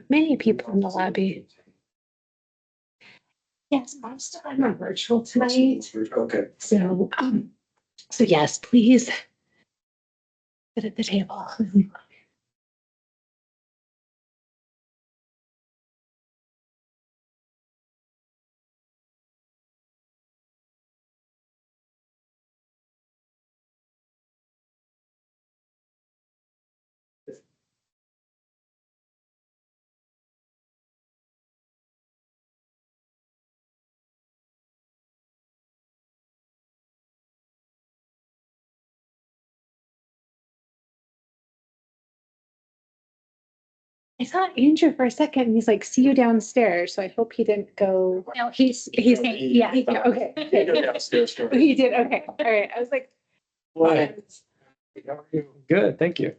Many people in the lobby. Yes, I'm on virtual tonight. Okay. So yes, please sit at the table. I saw Andrew for a second and he's like, see you downstairs. So I hope he didn't go. No, he's saying, yeah, okay. He go downstairs. He did, okay, all right. I was like. What? How are you? Good, thank you.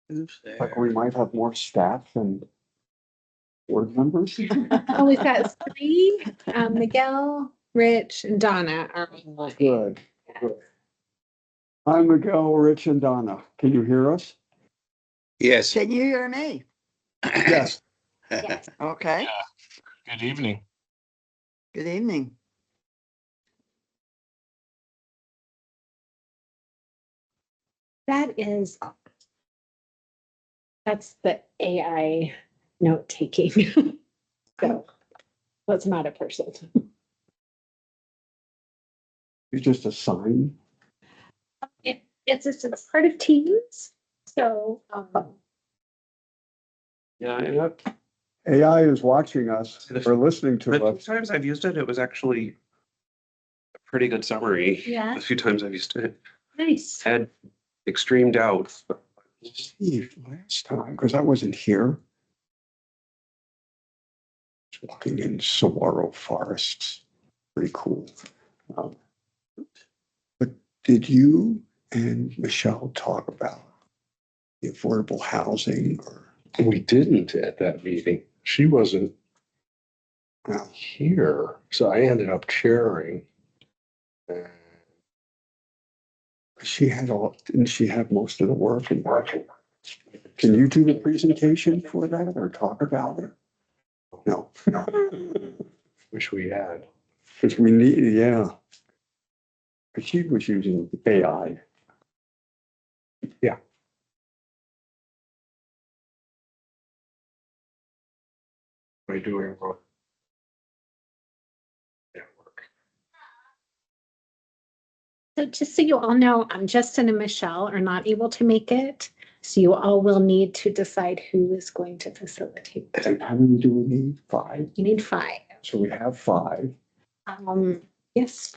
Who's there? Like we might have more staff and board members. Oh, we've got three, Miguel, Rich, and Donna are. Good. Hi, Miguel, Rich, and Donna. Can you hear us? Yes. Can you hear me? Yes. Yes. Okay, Good evening. good evening. That's the AI note taking. So that's not a person. You just assign. It's part of Teams. So, Yeah, and AI is watching us or listening the to us. few times I've used it, it was actually a pretty good summary. Yeah. The few times I've used it, nice. had extreme doubts. Steve, last time, because I wasn't here. Walking in saguaro forests, pretty cool. But did you and Michelle talk about the affordable housing or? We didn't at that meeting. She wasn't Well, here, so I ended up chairing. And she had didn't she have most of the work and can you do the presentation for that or talk about it? No. wish we had. Because we need, yeah. But she was using AI. Yeah. By doing what? Network. So just so you all know, Justin and Michelle are not able to make it. So you all will need to decide who is going to facilitate. And how many do we need? 5? You need 5. So we have 5. Yes.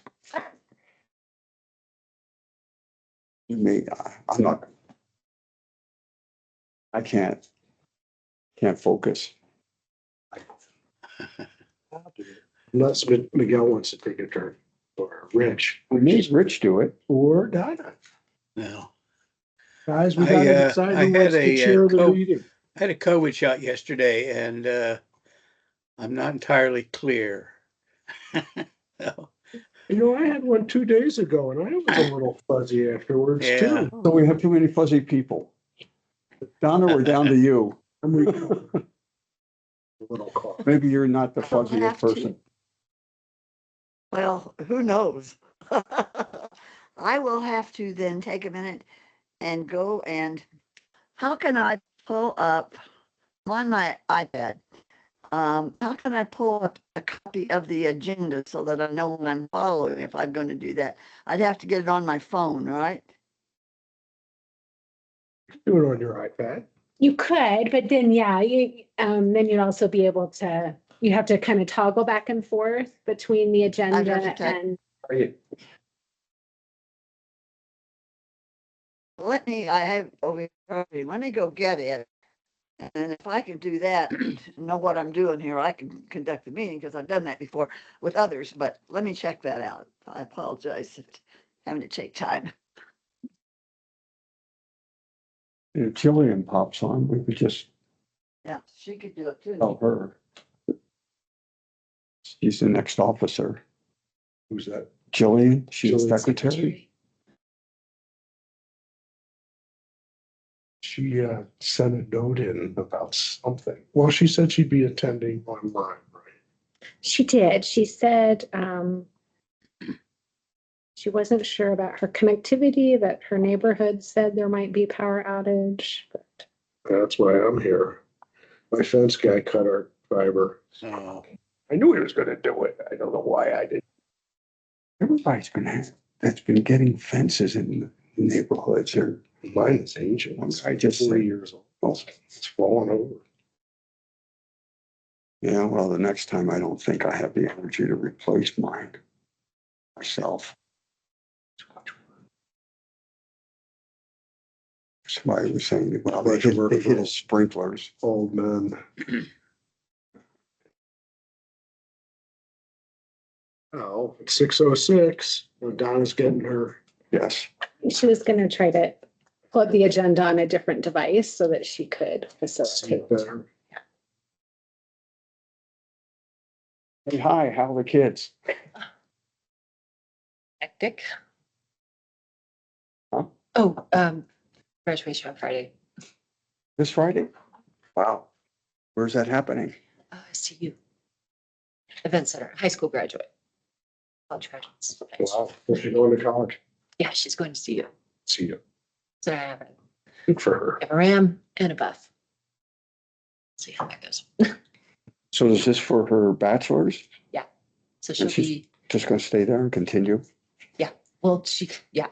You may, I'm not. I can't focus. Unless Miguel wants to take a turn, or Rich, We made Rich do it. or Dinah. No. Guys, we I, gotta uh, decide I who had wants to a, chair the co- meeting. I had a COVID shot yesterday and I'm not entirely clear. So, You know, I had one 2 days ago and I was a little fuzzy afterwards Yeah. too. So we have too many fuzzy people. Donna, we're down to you. I'm recovering. A little cough. Maybe you're not the Don't fuzziest have to. person. Well, who knows? I will have to then take a minute and go and how can I pull up on my iPad? How can I pull up a copy of the agenda so that I know what I'm following if I'm going to do that? I'd have to get it on my phone, right? Do it on your iPad. You could, but then, yeah, then you'd also be able to, you have to kind of toggle back and forth between the agenda and. I have over here, let me go get it. And if I can do that, know what I'm doing here, I can conduct the meeting because I've done that before with others, but let me check that out. I apologize for having to take time. if Jillian pops on, we could just Yeah, she could do it too. tell her. She's the next officer. Who's that? Jillian, she's the Jillian secretary. She sent a note in about something. Well, she said she'd be attending online, right? She did. She said she wasn't sure about her connectivity, that her neighborhood said there might be power outage, but That's why I'm here. My fence guy cut our fiber. Oh, I knew he was gonna do it. I don't know why I didn't. Everybody's that's been getting fences in neighborhoods or, Mine is ancient. It's I just 40 say, years old. It's falling over. yeah, well, the next time I don't think I have the energy to replace mine myself. Somebody was saying, well, they hit his sprinklers. Old men. Oh, it's 6:06. Donna's getting her. Yes. she was going to try to put the agenda on a different device so that she could facilitate. better. Hey, hi, how are the kids? Hectic. Huh? Oh, graduation on Friday. This Friday? Wow. Where's that happening? CU. Event Center, high school graduate. College graduates. Wow. Where's she going to college? Yeah, she's going to CU. See you. So I have Good for her. a RAM and a buff. See how that goes. So is this for her bachelor's? So she'll And she's- be, Just gonna stay there and continue? well, yeah.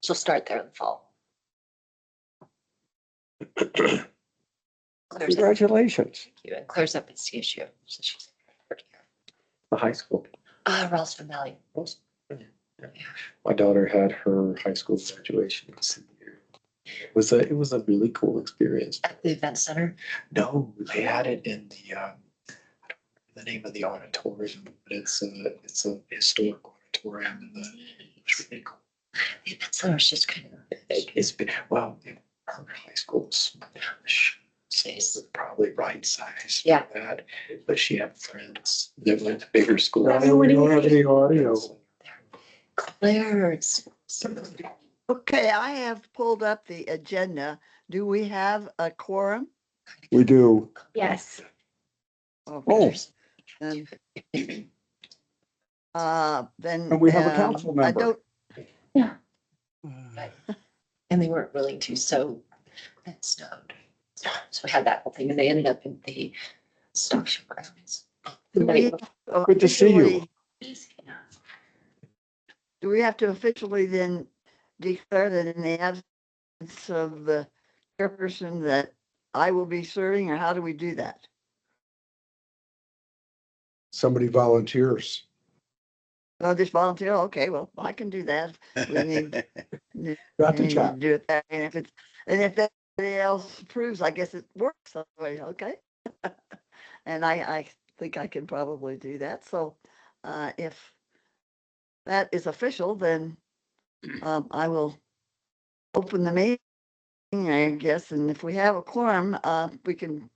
She'll start there in the fall. Claire's up, Congratulations. thank you. And Claire's up at CSU. So she's The high school. Ralston Valley. My daughter had her high school graduation this year. It was a really cool experience. At the event center. No, they had it in the I don't remember the name of the auditorium, but it's a historic auditorium and it's really cool. The event center is just kind of big. It's been her high school was probably right size for Yeah. that, but she had friends that went to bigger schools. Yeah, we don't have any audio. Claire's. Okay, I have pulled up the agenda. Do we have a quorum? We do. Yes. Okay, Oh, then, and we have a council I member. don't, And they weren't willing to, so it snowed. So we had that whole thing and they ended up in the stock show grounds. do we Good to see you. officially- Do we have to officially then declare that in the absence of the chairperson that I will be serving, or how do we do that? Somebody volunteers. Oh, just volunteer? Okay, well, I can do that. We need Got we to need chat. do it that, and if anybody else approves, I guess it works that way, okay? And I think I can probably do that, so, if that is official, then, I will open the meeting, I guess, and if we have a quorum, we can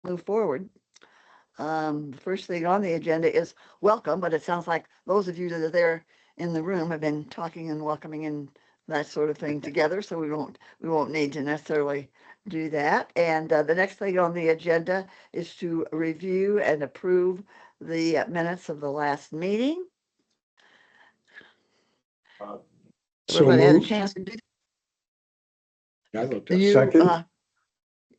move forward. The first thing on the agenda is welcome, but it sounds like those of you that are there in the room have been talking and welcoming and that sort of thing together, so we won't need to necessarily do that. And the next thing on the agenda is to review and approve the minutes of the last meeting. So Everybody had a moved. chance to do. I looked Do at you, Second.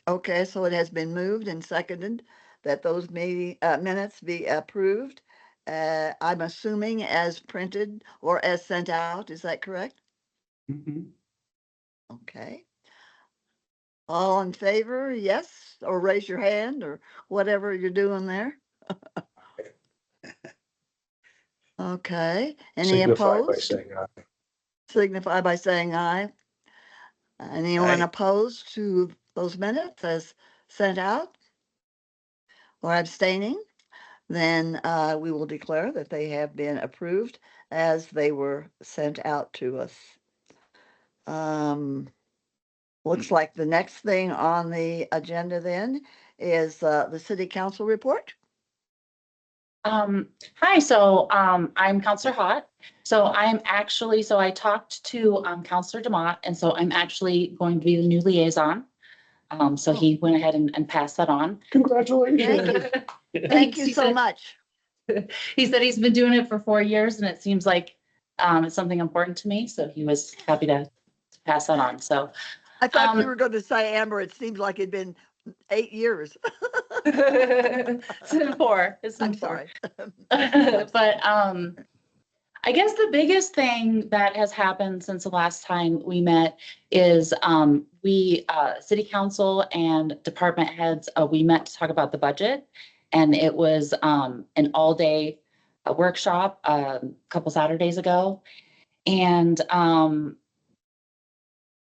okay, so it has been moved and seconded that those meeting, minutes be approved. I'm assuming as printed or as sent out, is that correct? Mhm. Okay. All in favor, yes, or raise your hand or whatever you're doing there. Okay, any signify by opposed? saying aye. Signify by saying aye. Anyone Aye. opposed to those minutes as sent out? Or abstaining? Then we will declare that they have been approved as they were sent out to us. Looks like the next thing on the agenda then is the city council report. Hi, so I'm Counselor Hott. So I talked to Counselor Demott, and so I'm actually going to be the new liaison. So he went ahead and passed that on. Congratulations. Thank you He so said- much. He said he's been doing it for 4 years, and it seems like it's something important to me, so he was happy to pass that on. So I thought you Um, were going to say, Amber, it seems like it'd been 8 years. it's been 4. It's been I'm 4. sorry. But I guess the biggest thing that has happened since the last time we met is city council and department heads, we met to talk about the budget. And it was an all-day workshop a couple Saturdays ago. And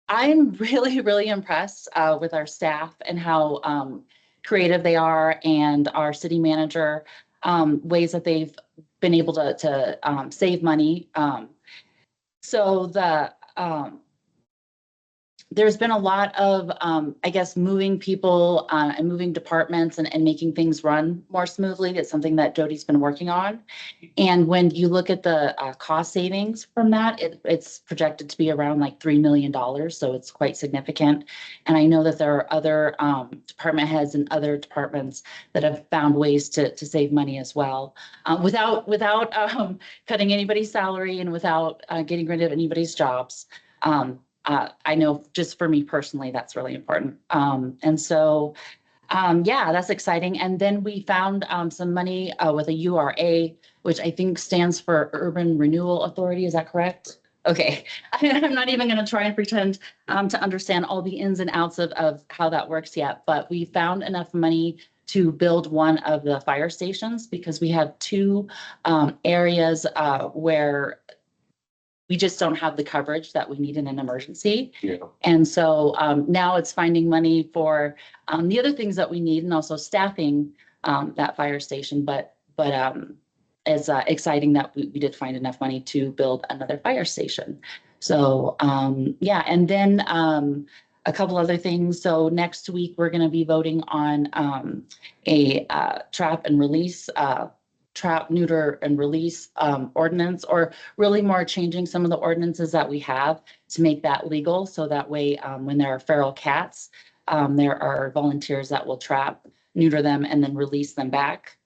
I'm really, really impressed with our staff and how creative they are, and our city manager, ways that they've been able to save money. So there's been a lot of, I guess, moving people and moving departments and making things run more smoothly. It's something that Jody's been working on. And when you look at the cost savings from that, it's projected to be around like $3 million. So it's quite significant. And I know that there are other department heads and other departments that have found ways to save money as well, without cutting anybody's salary and without getting rid of anybody's jobs. I know just for me personally, that's really important. And so, yeah, that's exciting. And then we found some money with a URA, which I think stands for Urban Renewal Authority. Is that correct? Okay. I'm not even going to try and pretend to understand all the ins and outs of how that works yet, but we found enough money to build one of the fire stations, because we have 2 areas where we just don't have the coverage that we need in an emergency. Yeah. And so now it's finding money for the other things that we need, and also staffing that fire station. But it's exciting that we did find enough money to build another fire station. So yeah, and then a couple other things. So next week we're going to be voting on a trap, neuter, and release ordinance, or really more changing some of the ordinances that we have to make that legal. So that way, when there are feral cats, there are volunteers that will trap, neuter them, and then release them back.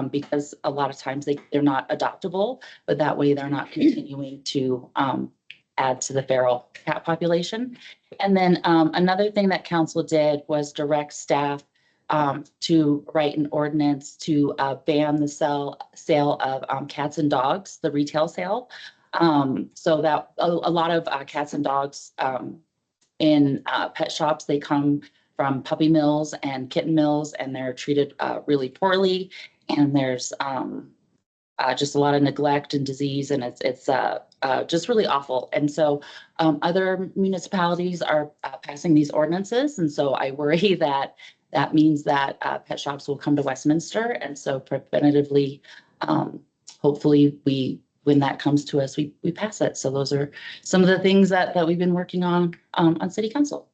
Because a lot of times they're not adoptable, but that way they're not continuing to add to the feral cat population. And then another thing that council did was direct staff to write an ordinance to ban the sale of cats and dogs, the retail sale. So that a lot of cats and dogs in pet shops, they come from puppy mills and kitten mills, and they're treated really poorly. And there's just a lot of neglect and disease, and it's just really awful. And so other municipalities are passing these ordinances, and so I worry that that means that pet shops will come to Westminster, and so preventatively, hopefully, when that comes to us, we pass it. So those are some of the things that we've been working on City Council.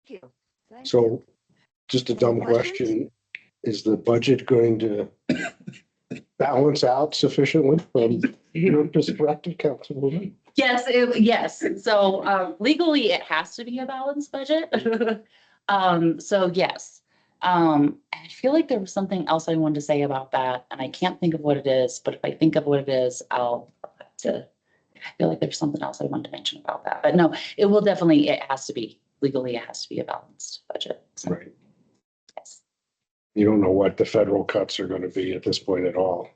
Thank you. Thank you. So just a dumb Questions? question. Is the budget going to balance out sufficiently from your perspective, Councilwoman? Yes, yes. So legally, it has to be a balanced budget. So yes. I feel like there was something else I wanted to say about that, and I can't think of what it is, but if I think of what it is, I'll have to. I feel like there's something else I wanted to mention about that, but no, it will definitely, it has to be, legally, it has to be a balanced budget. So, Right. yes. You don't know what the federal cuts are going to be at this point at all.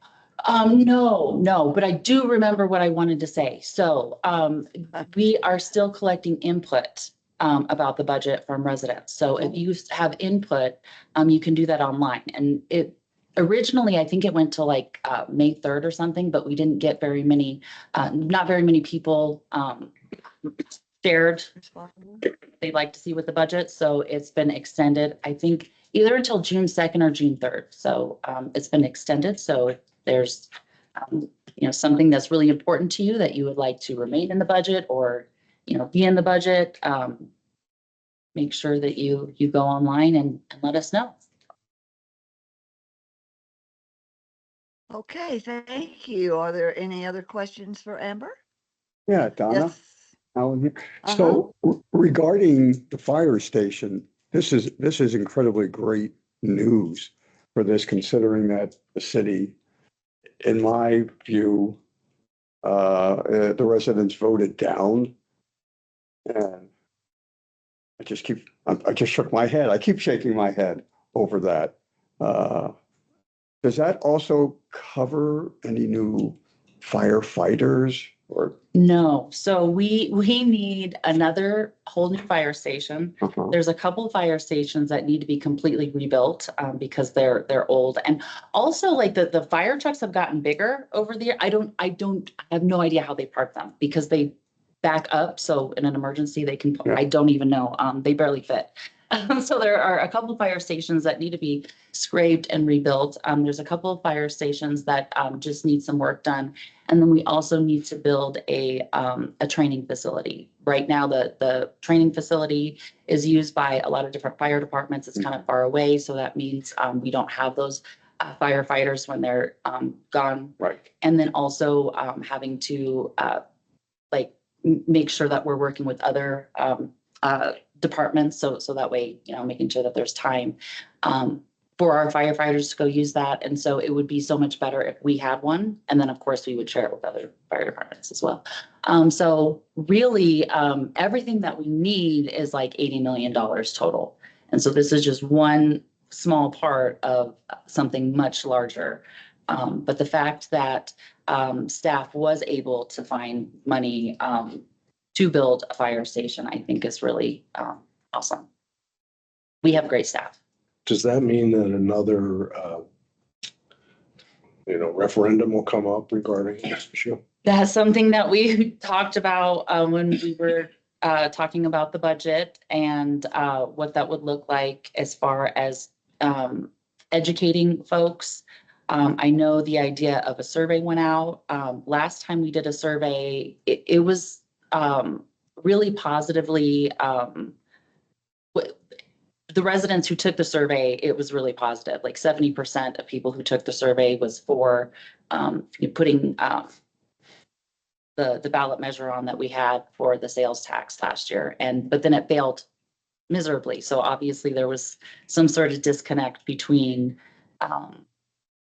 No, but I do remember what I wanted to say. So we are still collecting input about the budget from residents. So if you have input, you can do that online. And it originally, I think it went to like May 3rd or something, but we didn't get very many, not very many people shared. They'd like to see with the budget. So it's been extended, I think, either until June 2nd or June 3rd. So it's been extended. So if there's something that's really important to you that you would like to remain in the budget, or be in the budget, make sure that you go online and let us know. Okay, thank you. Are there any other questions for Amber? Yeah, Donna. Yes. Alan, Uh-huh. so regarding the fire station, this is incredibly great news for this, considering that the city, in my view, the residents voted down. And I just shook my head. I keep shaking my head over that. Does that also cover any new firefighters or? No, so we need another whole new fire station. Uh-huh. There's a couple fire stations that need to be completely rebuilt because they're old. And also like the fire trucks have gotten bigger over the year. I have no idea how they park them because they back up. So in an emergency, they can, Yeah. I don't even know. They barely fit. So there are a couple fire stations that need to be scraped and rebuilt. There's a couple of fire stations that just need some work done. And then we also need to build a training facility. Right now, the training facility is used by a lot of different fire departments. It's kind of far away, so that means we don't have those firefighters when they're gone. Right. And then also having to make sure that we're working with other departments, so that way, making sure that there's time for our firefighters to go use that. And so it would be so much better if we had one. And then, of course, we would share it with other fire departments as well. So really, everything that we need is like $80 million total. And so this is just one small part of something much larger. But the fact that staff was able to find money to build a fire station, I think is really awesome. We have great staff. Does that mean that another, referendum will come up regarding this issue? That's something that we talked about when we were talking about the budget and what that would look like as far as educating folks. I know the idea of a survey went out. Last time we did a survey, it was really positively, the residents who took the survey, it was really positive. Like 70% of people who took the survey was for putting the ballot measure on that we had for the sales tax last year. But then it failed miserably. So obviously there was some sort of disconnect between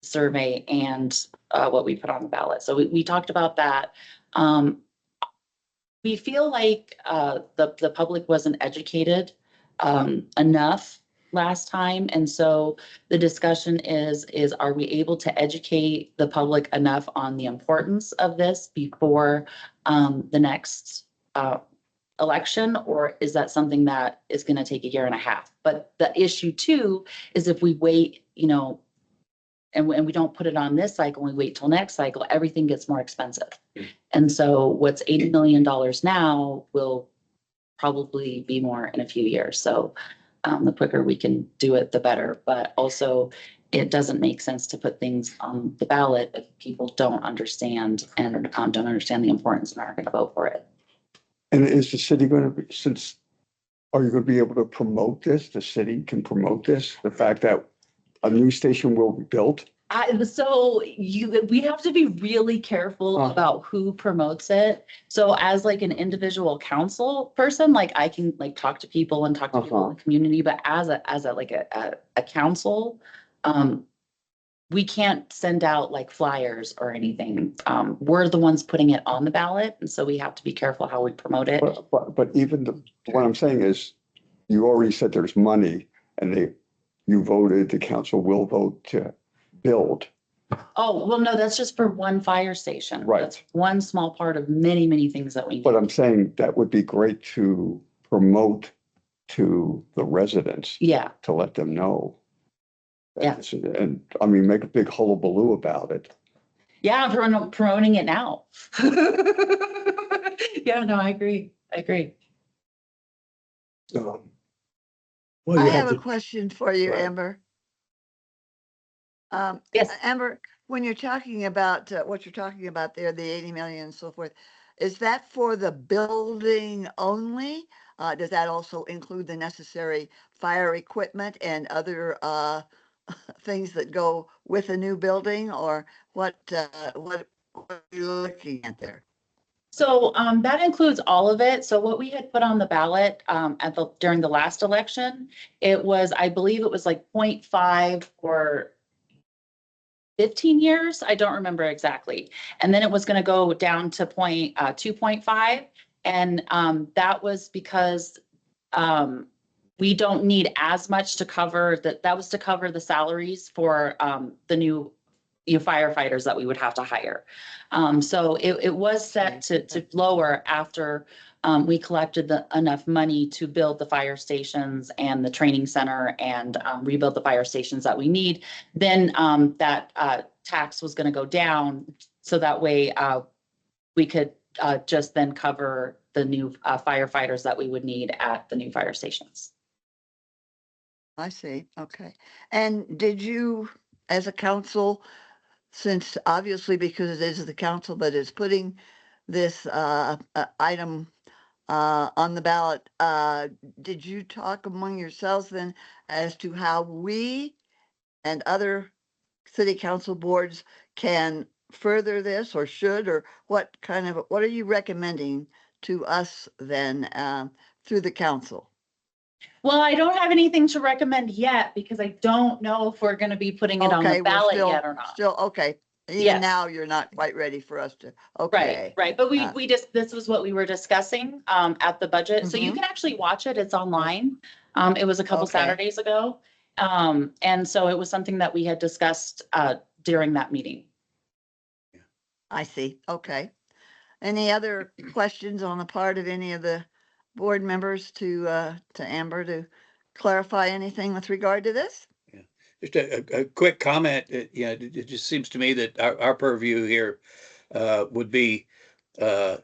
survey and what we put on the ballot. So we talked about that. We feel like the public wasn't educated enough last time. And so the discussion is are we able to educate the public enough on the importance of this before the next election, or is that something that is going to take a year and a half? But the issue too is if we wait, and we don't put it on this cycle, we wait till next cycle, everything gets more expensive. And so what's $80 million now will probably be more in a few years. So the quicker we can do it, the better. But also, it doesn't make sense to put things on the ballot if people don't understand and don't understand the importance and aren't going to vote for it. And is the city going to be, are you going to be able to promote this? The city can promote this, the fact that a new station will be built? We have to be really careful about who promotes it. So as like an individual council person, like I can like talk to people and talk to people in the community, but as a council, we can't send out like flyers or anything. We're the ones putting it on the ballot, and so we have to be careful how we promote it. But even what I'm saying is, you already said there's money, and you voted, the council will vote to build. Oh, well, no, that's just for one fire station. Right. That's one small part of many, many things that we need. But I'm saying that would be great to promote to the residents. Yeah. To let them know. Yeah. And I mean, make a big hullabaloo about it. Yeah, I'm promoting it now. Yeah, no, I agree. Well, I you have a to- question for you, Right. Amber. Yes. Amber, when you're talking about what you're talking about there, the 80 million and so forth, is that for the building only? Does that also include the necessary fire equipment and other things that go with a new building, or what are you looking at there? So that includes all of it. So what we had put on the ballot during the last election, it was, I believe it was like 0.5 for 15 years. I don't remember exactly. And then it was going to go down to 2.5. And that was because we don't need as much to cover that. That was to cover the salaries for the new firefighters that we would have to hire. So it was set to lower after we collected enough money to build the fire stations and the training center and rebuild the fire stations that we need. Then that tax was going to go down, so that way we could just then cover the new firefighters that we would need at the new fire stations. I see. Okay. And did you, as a council, since obviously because it is the council that is putting this item on the ballot, did you talk among yourselves then as to how we and other city council boards can further this, or should, or what are you recommending to us then through the council? Well, I don't have anything to recommend yet because I don't know if we're going to be putting it on the ballot yet or not. Still, okay. Even Yes. now, you're not quite ready for us to, okay. Right. But we just, this was what we were discussing at the budget. So you Mhm. can actually watch it. It's online. It was a couple Okay. Saturdays ago. And so it was something that we had discussed during that meeting. I see. Okay. Any other questions on the part of any of the board members to Amber to clarify anything with regard to this? Just a quick comment. It just seems to me that our purview here would be to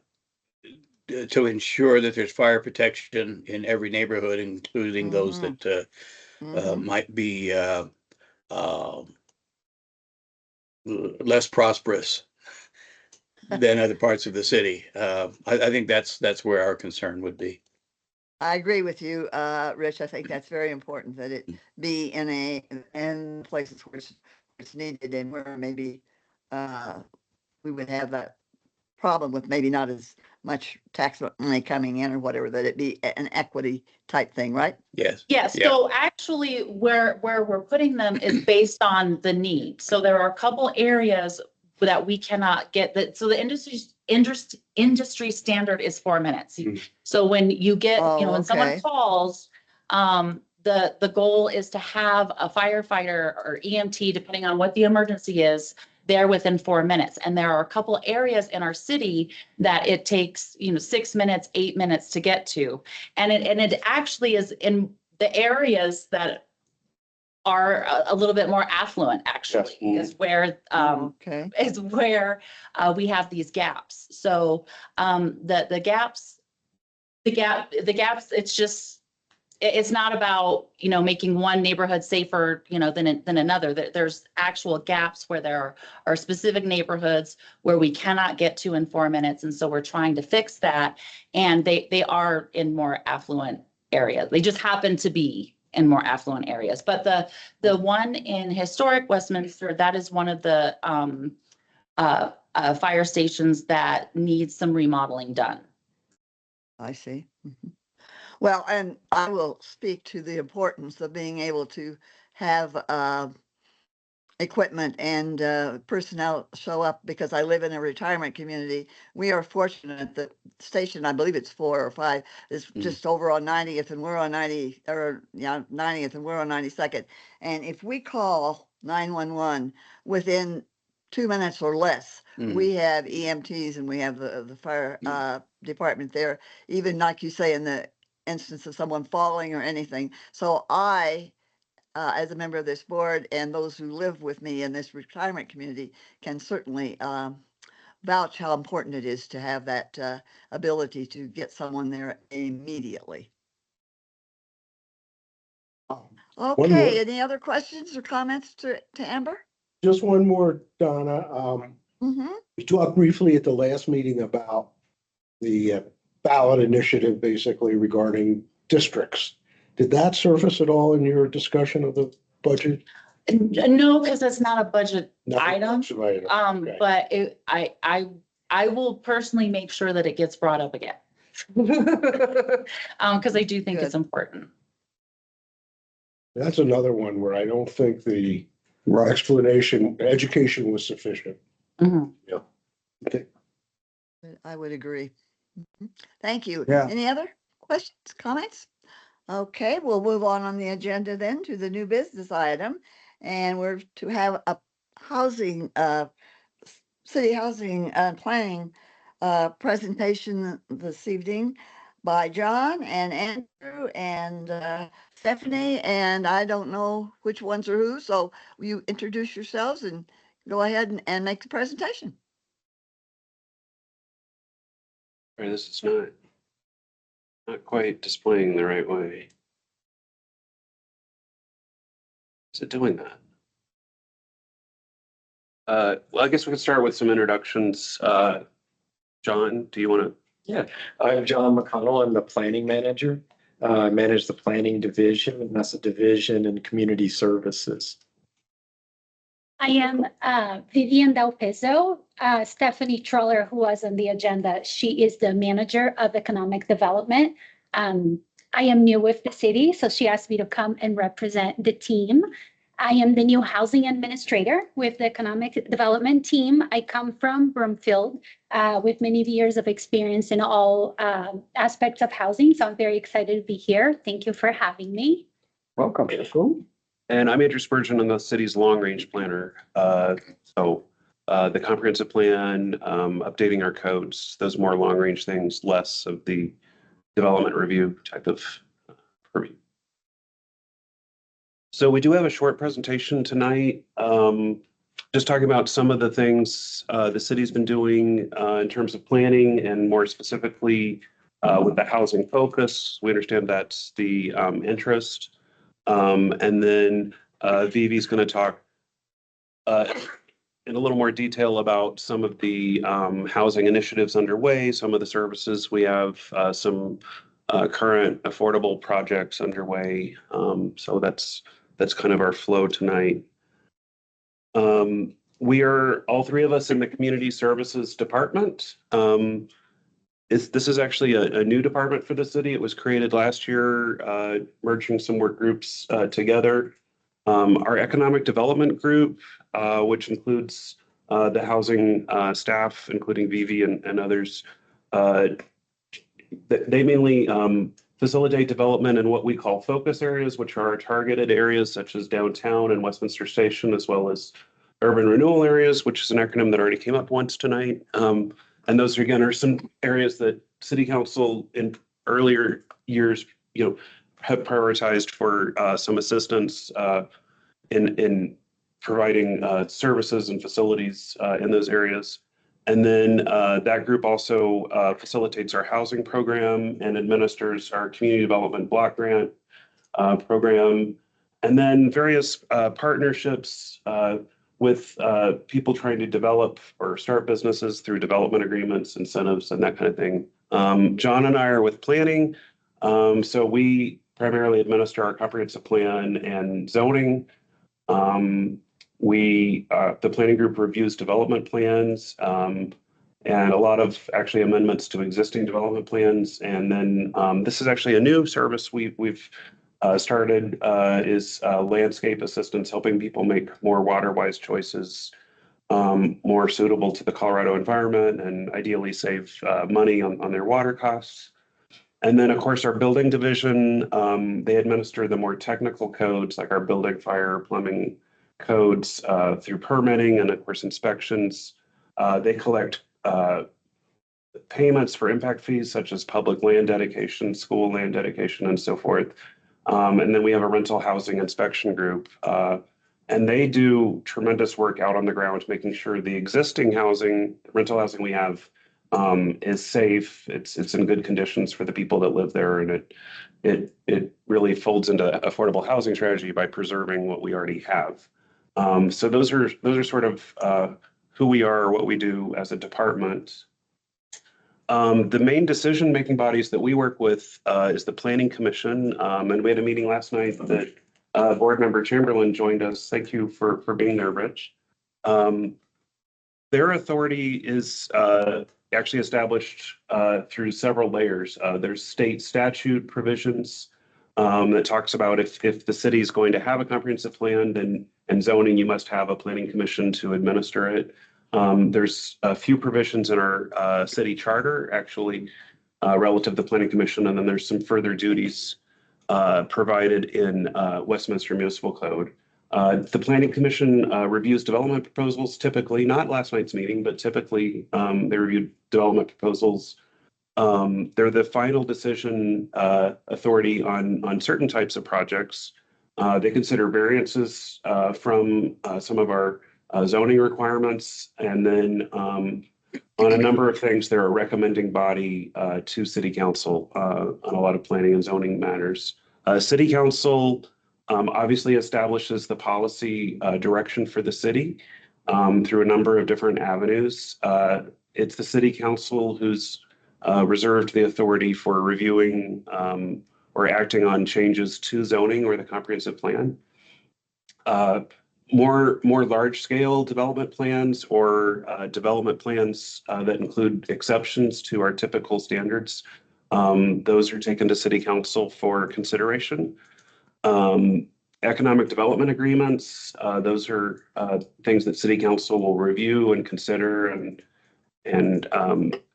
ensure that there's fire protection in every neighborhood, including those that Mhm. might be less prosperous than other parts of the city. I think that's where our concern would be. I agree with you, Rich. I think that's very important that it be in places where it's needed, and where maybe we would have that problem with maybe not as much tax money coming in or whatever, that it be an equity type thing, right? Yes. Yes. Yeah. So actually where we're putting them is based on the need. So there are a couple areas that we cannot get that. So the industry standard is 4 minutes. Mhm. So when you get, when someone Okay. calls, the goal is to have a firefighter or EMT, depending on what the emergency is, there within 4 minutes. And there are a couple areas in our city that it takes, 6 minutes, 8 minutes to get to. And it actually is in the areas that are a little bit more affluent, actually, Yes. is where Okay. we have these gaps. So the gaps, it's not about, making one neighborhood safer, than another. There's actual gaps where there are specific neighborhoods where we cannot get to in 4 minutes. And so we're trying to fix that. And they are in more affluent areas. They just happen to be in more affluent areas. But the one in historic Westminster, that is one of the fire stations that needs some remodeling done. I see. Mhm. Well, and I will speak to the importance of being able to have equipment and personnel show up, because I live in a retirement community. We are fortunate that station, I believe it's 4 or 5, is just over on 90th, and we're on 90th, and we're on 92nd. And if we call 911 within 2 minutes or less, we have EMTs and we have the fire department there, even like you say, in the instance of someone falling or anything. So I, as a member of this board, and those who live with me in this retirement community, can certainly vouch how important it is to have that ability to get someone there immediately. Okay, any other questions or comments to Amber? Just one more, Donna. Mm-hmm. We talked briefly at the last meeting about the ballot initiative basically regarding districts. Did that surface at all in your discussion of the budget? No, because it's not a budget No, item. it's an item. Okay. But I will personally make sure that it gets brought up again. Because I do think it's important. That's another one where I don't think the Right. education was sufficient. Mhm. I would agree. Mhm. Thank you. Yeah. Any other questions, comments? Okay, we'll move on the agenda then to the new business item. And we're to have a housing, city housing planning presentation this evening by John and Andrew and Stephanie, and I don't know which ones are who, so will you introduce yourselves and go ahead and make the presentation? Sorry, this is not quite displaying the right way. Is it doing that? Well, I guess we could start with some introductions. John, do you want to? Yeah, I'm John McConnell. I'm the planning manager. I manage the planning division, and that's a division in community services. I am Vivian Del Pizzo. Stephanie Troller, who was on the agenda, she is the manager of economic development. I am new with the city, so she asked me to come and represent the team. I am the new housing administrator with the economic development team. I come from Broomfield with many years of experience in all aspects of housing, so I'm very excited to be here. Thank you for having me. Welcome. And I'm Andrew Spurgeon. I'm the city's long-range planner. So the comprehensive plan, updating our codes, those more long-range things, less of the development review type of purview. So we do have a short presentation tonight, just talking about some of the things the city's been doing in terms of planning, and more specifically with the housing focus. We understand that's the interest. And then Vivi's going to talk in a little more detail about some of the housing initiatives underway, some of the services we have, some current affordable projects underway. So that's kind of our flow tonight. We are all three of us in the community services department. This is actually a new department for the city. It was created last year, merging some work groups together. Our economic development group, which includes the housing staff, including Vivi and others, they mainly facilitate development in what we call focus areas, which are targeted areas such as downtown and Westminster Station, as well as urban renewal areas, which is an acronym that already came up once tonight. And those, again, are some areas that City Council in earlier years, have prioritized for some assistance in providing services and facilities in those areas. And then that group also facilitates our housing program and administers our community development block grant program. And then various partnerships with people trying to develop or start businesses through development agreements, incentives, and that kind of thing. John and I are with planning. So we primarily administer our comprehensive plan and zoning. The planning group reviews development plans and a lot of actually amendments to existing development plans. And then this is actually a new service we've started is landscape assistance, helping people make more water-wise choices, more suitable to the Colorado environment, and ideally save money on their water costs. And then, of course, our building division, they administer the more technical codes like our building, fire, plumbing codes through permitting and, of course, inspections. They collect payments for impact fees such as public land dedication, school land dedication, and so forth. And then we have a rental housing inspection group. And they do tremendous work out on the ground, making sure the existing rental housing we have is safe. It's in good conditions for the people that live there, and it really folds into affordable housing strategy by preserving what we already have. So those are sort of who we are, what we do as a department. The main decision-making bodies that we work with is the Planning Commission. And we had a meeting last night that Board Member Chamberlain joined us. Thank you for being there, Rich. Their authority is actually established through several layers. There's state statute provisions that talks about if the city is going to have a comprehensive plan and zoning, you must have a planning commission to administer it. There's a few provisions in our city charter, actually, relative to the planning commission, and then there's some further duties provided in Westminster Municipal Code. The Planning Commission reviews development proposals typically, not last night's meeting, but typically they reviewed development proposals. They're the final decision authority on certain types of projects. They consider variances from some of our zoning requirements, and then on a number of things, they're a recommending body to City Council on a lot of planning and zoning matters. City Council obviously establishes the policy direction for the city through a number of different avenues. It's the City Council who's reserved the authority for reviewing or acting on changes to zoning or the comprehensive plan. More large-scale development plans or development plans that include exceptions to our typical standards, those are taken to City Council for consideration. Economic development agreements, those are things that City Council will review and consider and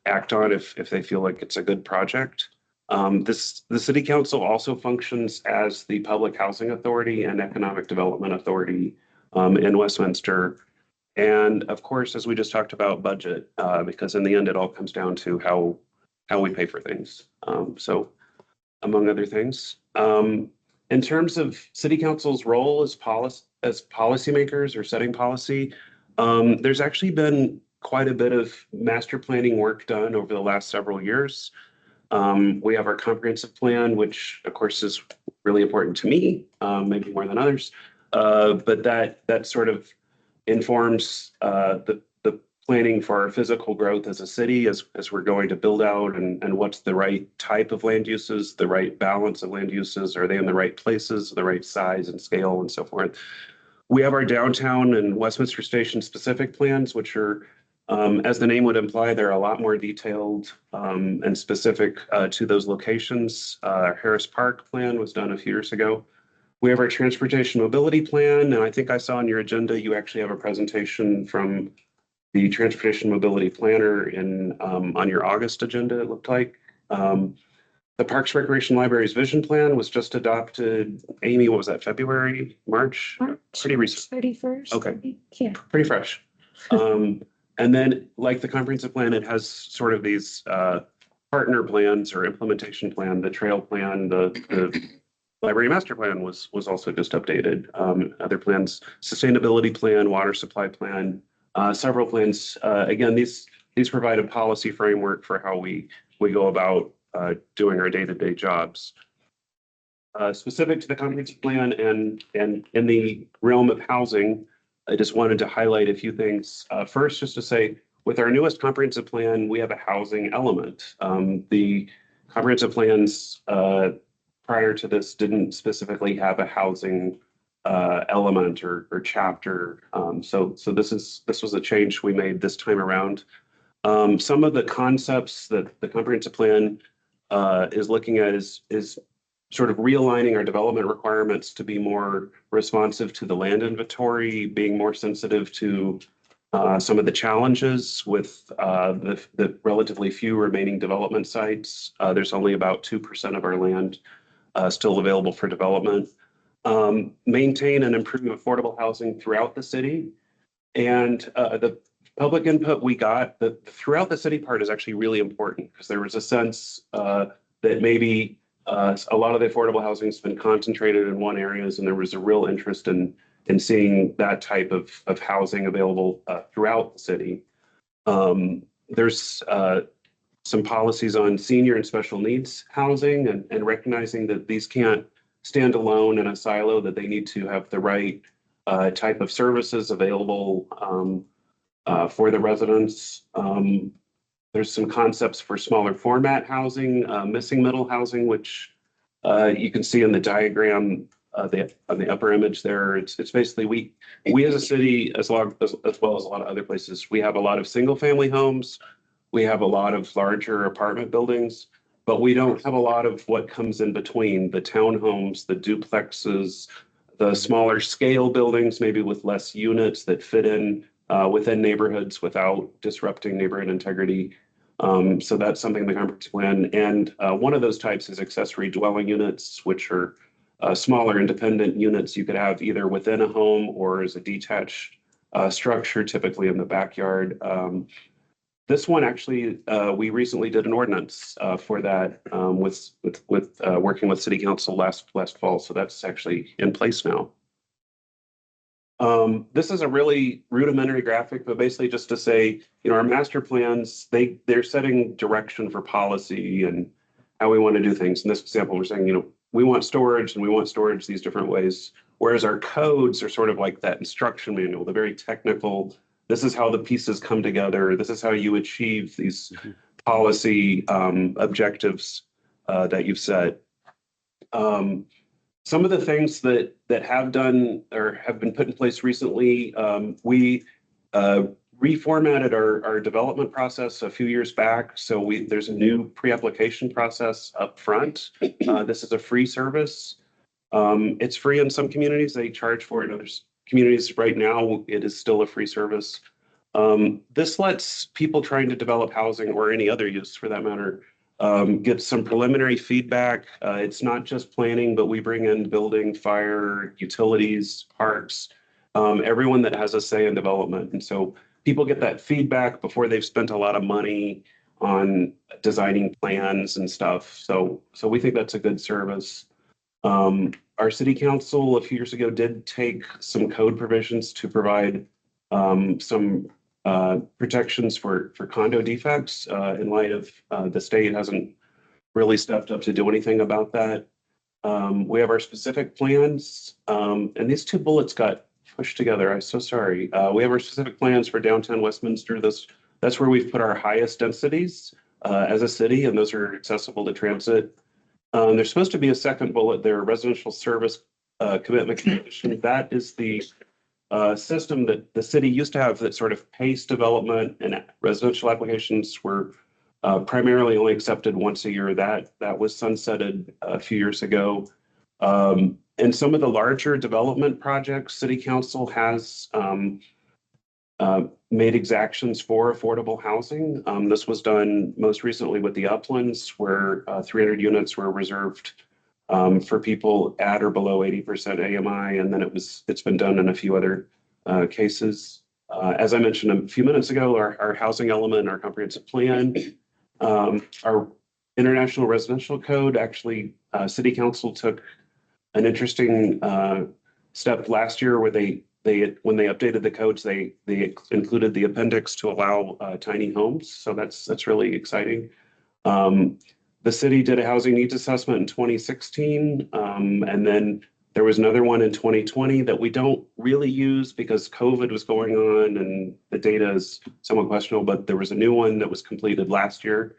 act on if they feel like it's a good project. The City Council also functions as the Public Housing Authority and Economic Development Authority in Westminster. And of course, as we just talked about, budget, because in the end, it all comes down to how we pay for things. So among other things. In terms of City Council's role as policymakers or setting policy, there's actually been quite a bit of master planning work done over the last several years. We have our comprehensive plan, which of course is really important to me, maybe more than others. But that sort of informs the planning for our physical growth as a city as we're going to build out and what's the right type of land uses, the right balance of land uses, are they in the right places, the right size and scale and so forth. We have our downtown and Westminster Station specific plans, which are, as the name would imply, they're a lot more detailed and specific to those locations. Harris Park plan was done a few years ago. We have our transportation mobility plan, and I think I saw on your agenda, you actually have a presentation from the transportation mobility planner on your August agenda, it looked like. The Parks Recreation Library's vision plan was just adopted. Amy, what was that, February, March? Pretty recent. 31st. Okay. Yeah. Pretty fresh. And then like the comprehensive plan, it has sort of these partner plans or implementation plan, the trail plan, the library master plan was also just updated. Other plans, sustainability plan, water supply plan, several plans. Again, these provide a policy framework for how we go about doing our day-to-day jobs. Specific to the comprehensive plan and in the realm of housing, I just wanted to highlight a few things. First, just to say, with our newest comprehensive plan, we have a housing element. The comprehensive plans prior to this didn't specifically have a housing element or chapter. So this was a change we made this time around. Some of the concepts that the comprehensive plan is looking at is sort of realigning our development requirements to be more responsive to the land inventory, being more sensitive to some of the challenges with the relatively few remaining development sites. There's only about 2% of our land still available for development. Maintain and improve affordable housing throughout the city. And the public input we got, the throughout the city part is actually really important because there was a sense that maybe a lot of the affordable housing has been concentrated in one areas, and there was a real interest in seeing that type of housing available throughout the city. There's some policies on senior and special needs housing and recognizing that these can't stand alone in a silo, that they need to have the right type of services available for the residents. There's some concepts for smaller format housing, missing middle housing, which you can see in the diagram on the upper image there. It's basically we as a city, as well as a lot of other places, we have a lot of single family homes. We have a lot of larger apartment buildings, but we don't have a lot of what comes in between, the townhomes, the duplexes, the smaller scale buildings, maybe with less units that fit in within neighborhoods without disrupting neighborhood integrity. So that's something the comprehensive plan. And one of those types is accessory dwelling units, which are smaller independent units you could have either within a home or as a detached structure, typically in the backyard. This one actually, we recently did an ordinance for that with working with City Council last fall. So that's actually in place now. This is a really rudimentary graphic, but basically just to say, our master plans, they're setting direction for policy and how we want to do things. In this example, we're saying, we want storage and we want storage these different ways. Whereas our codes are sort of like that instruction manual, the very technical, this is how the pieces come together. This is how you achieve these policy objectives that you've set. Some of the things that have done or have been put in place recently, we reformatted our development process a few years back. So there's a new pre-application process up front. This is a free service. It's free in some communities. They charge for it in other communities. Right now, it is still a free service. This lets people trying to develop housing or any other use for that matter get some preliminary feedback. It's not just planning, but we bring in building, fire, utilities, parks, everyone that has a say in development. And so people get that feedback before they've spent a lot of money on designing plans and stuff. So we think that's a good service. Our city council a few years ago did take some code provisions to provide some protections for condo defects in light of the state hasn't really stepped up to do anything about that. We have our specific plans, and these two bullets got pushed together. I'm so sorry. We have our specific plans for downtown Westminster. That's where we've put our highest densities as a city, and those are accessible to transit. There's supposed to be a second bullet there, residential service commitment condition. That is the system that the city used to have that sort of paced development, and residential applications were primarily only accepted once a year. That was sunsetted a few years ago. And some of the larger development projects, City Council has made exactions for affordable housing. This was done most recently with the Uplands, where 300 units were reserved for people at or below 80% AMI, and then it's been done in a few other cases. As I mentioned a few minutes ago, our housing element, our comprehensive plan, our international residential code, actually, City Council took an interesting step last year where when they updated the codes, they included the appendix to allow tiny homes. So that's really exciting. The city did a housing needs assessment in 2016, and then there was another one in 2020 that we don't really use because COVID was going on and the data is somewhat questionable, but there was a new one that was completed last year.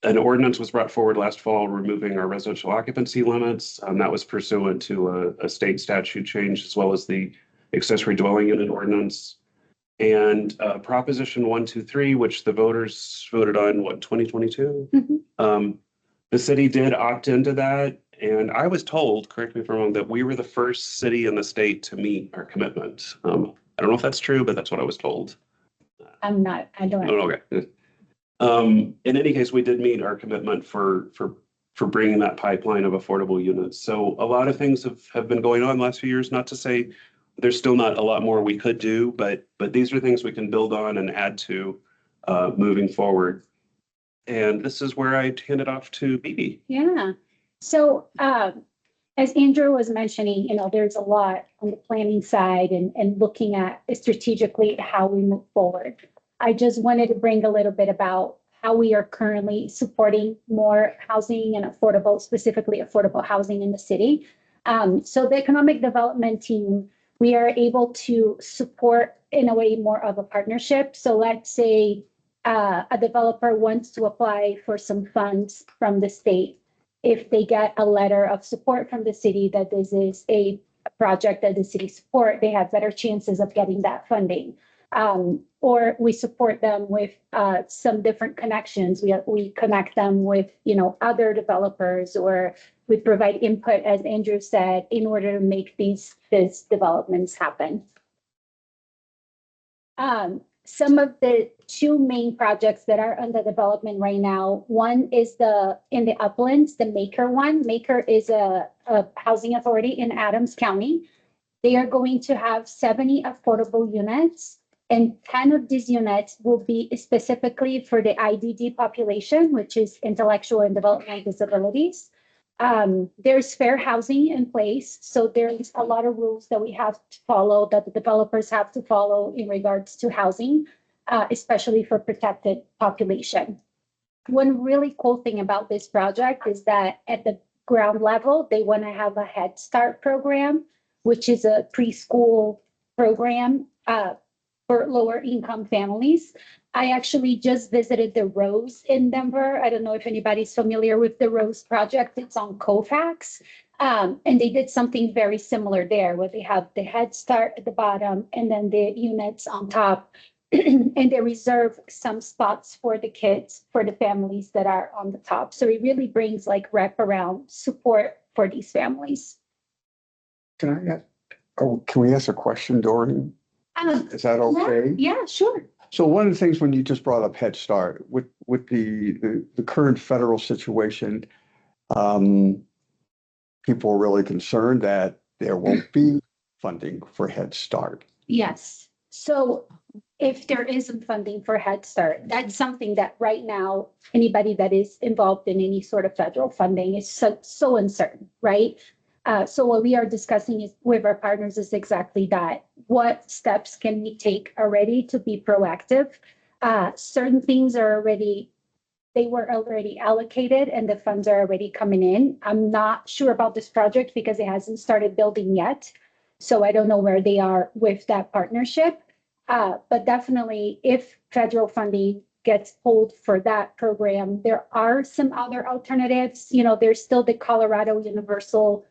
An ordinance was brought forward last fall removing our residential occupancy limits. That was pursuant to a state statute change, as well as the accessory dwelling unit ordinance. And Proposition 123, which the voters voted on, 2022? Mm-hmm. The city did opt into that. And I was told, correct me if I'm wrong, that we were the first city in the state to meet our commitment. I don't know if that's true, but that's what I was told. I don't. Oh, okay. In any case, we did meet our commitment for bringing that pipeline of affordable units. So a lot of things have been going on the last few years, not to say there's still not a lot more we could do, but these are things we can build on and add to moving forward. And this is where I hand it off to Bibi. Yeah. So as Andrew was mentioning, there's a lot on the planning side and looking at strategically how we move forward. I just wanted to bring a little bit about how we are currently supporting more housing and specifically affordable housing in the city. So the economic development team, we are able to support in a way more of a partnership. So let's say a developer wants to apply for some funds from the state. If they get a letter of support from the city that this is a project that the city support, they have better chances of getting that funding. Or we support them with some different connections. We connect them with, other developers, or we provide input, as Andrew said, in order to make these developments happen. Some of the two main projects that are under development right now, one is in the uplands, the Maker one. Maker is a housing authority in Adams County. They are going to have 70 affordable units, and 10 of these units will be specifically for the IDD population, which is intellectual and developmental disabilities. There's fair housing in place, so there's a lot of rules that we have to follow, that the developers have to follow in regards to housing, especially for protected population. One really cool thing about this project is that at the ground level, they want to have a Head Start program, which is a preschool program for lower income families. I actually just visited the Rose in Denver. I don't know if anybody's familiar with the Rose project. It's on Colfax. And they did something very similar there, where they have the Head Start at the bottom and then the units on top. And they reserve some spots for the kids, for the families that are on the top. So it really brings like wraparound support for these families. Can we ask a question, Doreen? Is that okay? Yeah, sure. So one of the things when you just brought up Head Start, with the current federal situation, people are really concerned that there won't be funding for Head Start. Yes. So if there isn't funding for Head Start, that's something that right now, anybody that is involved in any sort of federal funding is so uncertain, right? So what we are discussing with our partners is exactly that. What steps can we take already to be proactive? Certain things they were already allocated and the funds are already coming in. I'm not sure about this project because it hasn't started building yet. So I don't know where they are with that partnership. But definitely if federal funding gets pulled for that program, there are some other alternatives. There's still the Colorado Universal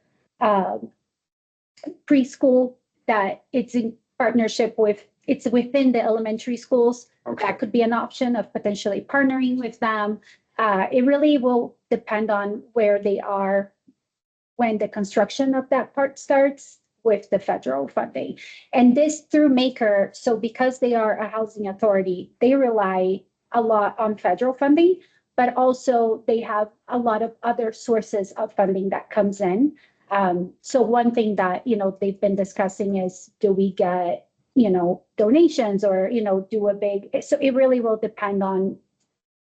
preschool that it's in partnership with, it's within the elementary schools. Okay. That could be an option of potentially partnering with them. It really will depend on where they are when the construction of that part starts with the federal funding. And this through Maker, so because they are a housing authority, they rely a lot on federal funding, but also they have a lot of other sources of funding that comes in. So one thing that, they've been discussing is, do we get, donations or, do a big, so it really will depend on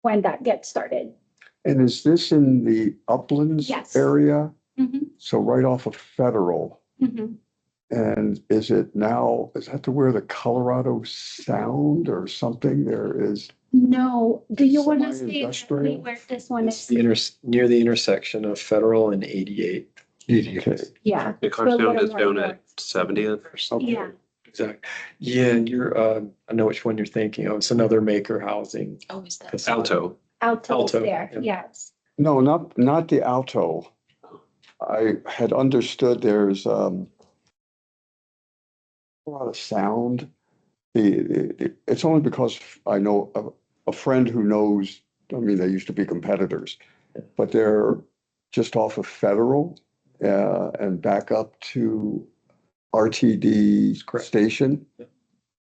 when that gets started. And is this in the Uplands Yes. area? Mm-hmm. So right off of Federal. Mm-hmm. And is that where the Colorado Sound or something there is? No, do you want to say Semi-industrial? exactly where this one It's is? near the intersection of Federal and 88. Okay. Yeah. The So a little Sound is more down north. at 70th. Yeah. Exactly. Yeah, and I know which one you're thinking of. It's another Maker housing. Oh, is that? Alto. Alto's Alto, there, yeah. yes. No, not the Alto. I had understood there's a lot of sound. It's only because I know a friend who knows, they used to be competitors, but they're just off of Federal and back up to RTD Correct. station. Yeah.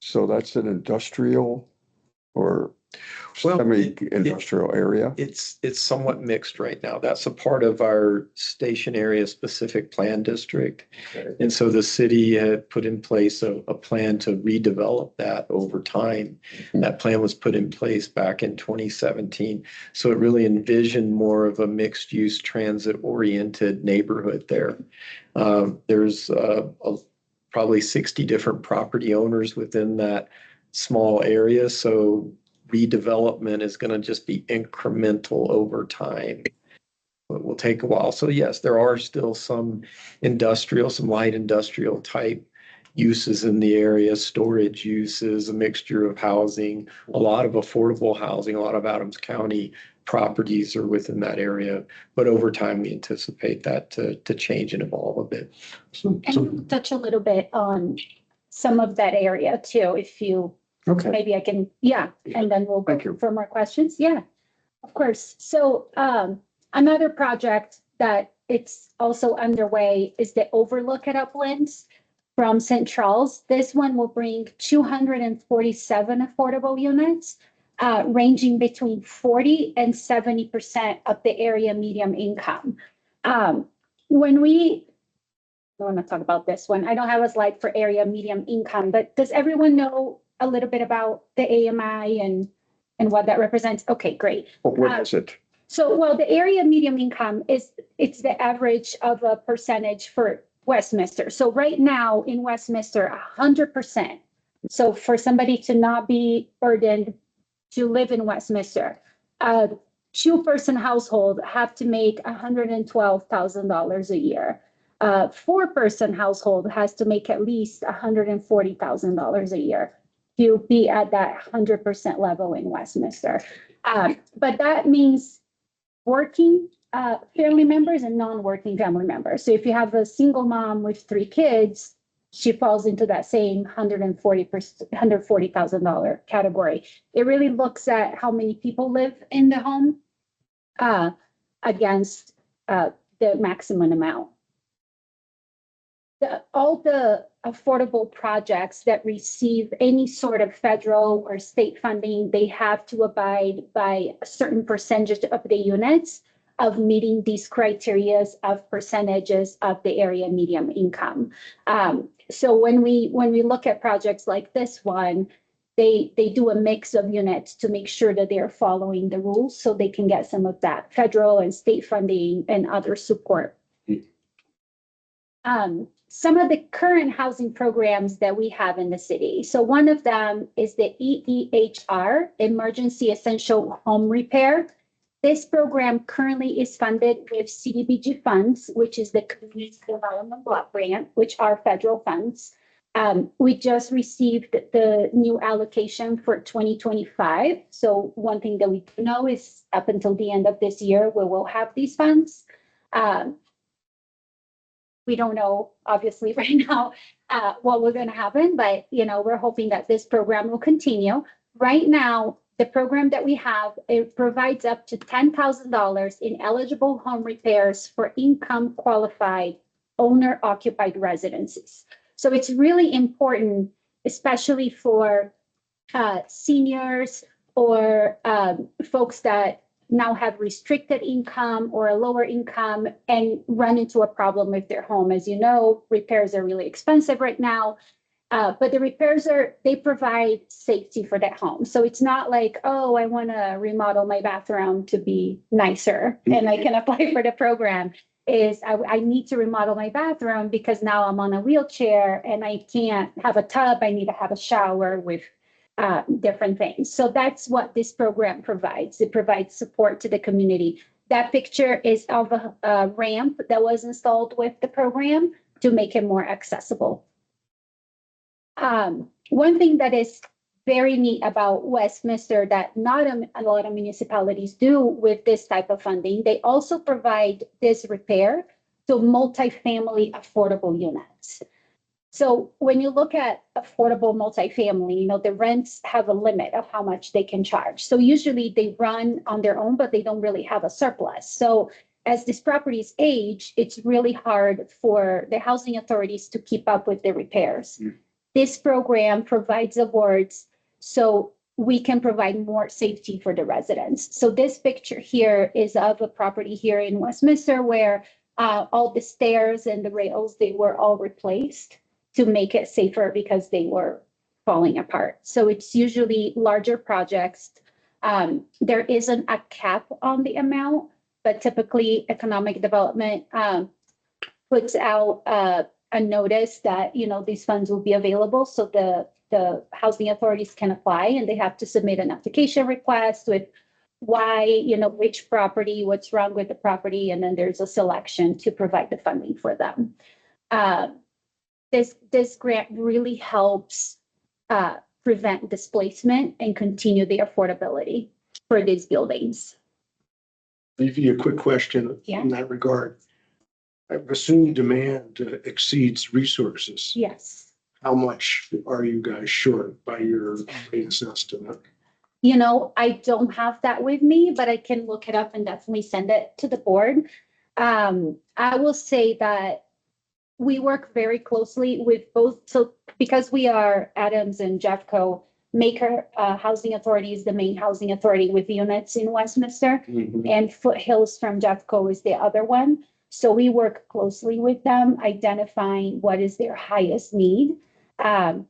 So that's an industrial or Well, semi-industrial area. It's somewhat mixed right now. That's a part of our station area specific plan district. Okay. And so the city had put in place a plan to redevelop that over time. Mm-hmm. That plan was put in place back in 2017. So it really envisioned more of a mixed use transit oriented neighborhood there. There's probably 60 different property owners within that small area. So redevelopment is going to just be incremental over time. It will take a while. So yes, there are still some light industrial type uses in the area, storage uses, a mixture of housing, a lot of affordable housing, a lot of Adams County properties are within that area. But over time, we anticipate that to change and evolve a bit. So, And we'll touch a little bit on some of that area too, if you, okay, maybe I can, yeah, and then we'll Thank go you. for more questions. Yeah, of course. So another project that it's also underway is the Overlook at Uplands from St. Charles. This one will bring 247 affordable units, ranging between 40 and 70% of the area median income. When we, I want to talk about this one. I don't have a slide for area median income, but does everyone know a little bit about the AMI and what that represents? Okay, great. what is it? So, well, the area median income it's the average of a percentage for Westminster. So right now in Westminster, 100%. So for somebody to not be burdened to live in Westminster, a two-person household have to make $112,000 a year. A four-person household has to make at least $140,000 a year to be at that 100% level in Westminster. But that means working family members and non-working family members. So if you have a single mom with 3 kids, she falls into that same $140,000 category. It really looks at how many people live in the home against the maximum amount. All the affordable projects that receive any sort of federal or state funding, they have to abide by a certain percentage of the units of meeting these criteria of percentages of the area median income. So when we look at projects like this one, they do a mix of units to make sure that they're following the rules so they can get some of that federal and state funding and other support. Some of the current housing programs that we have in the city. So one of them is the EEHR, Emergency Essential Home Repair. This program currently is funded with CDBG funds, which is the Community Development Block Grant, which are federal funds. We just received the new allocation for 2025. So one thing that we do know is up until the end of this year, we will have these funds. We don't know, obviously, right now what we're going to happen, but we're hoping that this program will continue. Right now, the program that we have, it provides up to $10,000 in eligible home repairs for income qualified owner-occupied residences. So it's really important, especially for seniors or folks that now have restricted income or a lower income and run into a problem with their home. As you know, repairs are really expensive right now, but the repairs they provide safety for that home. So it's not like, oh, I want to remodel my bathroom to be nicer and I can apply for the program. I need to remodel my bathroom because now I'm on a wheelchair and I can't have a tub. I need to have a shower with different things. So that's what this program provides. It provides support to the community. That picture is of a ramp that was installed with the program to make it more accessible. One thing that is very neat about Westminster that not a lot of municipalities do with this type of funding, they also provide this repair to multifamily affordable units. So when you look at affordable multifamily, the rents have a limit of how much they can charge. So usually they run on their own, but they don't really have a surplus. So as these properties age, it's really hard for the housing authorities to keep up with the repairs. This program provides awards so we can provide more safety for the residents. So this picture here is of a property here in Westminster where all the stairs and the rails, they were all replaced to make it safer because they were falling apart. So it's usually larger projects. There isn't a cap on the amount, but typically economic development puts out a notice that these funds will be available, so the housing authorities can apply, and they have to submit an application request with why, which property, what's wrong with the property, and then there's a selection to provide the funding for them. this grant really helps prevent displacement and continue the affordability for these buildings. Give you a quick question Yeah. in that regard. I assume demand exceeds resources. Yes. How much are you guys short by your latest estimate? You know, I don't have that with me, but I can look it up and definitely send it to the board. I will say that we work very closely with both. So because we are Adams and Jeffco, Maker Housing Authority is the main housing authority with units in Westminster, and Foothills from Jeffco is the other one. So we work closely with them, identifying what is their highest need. And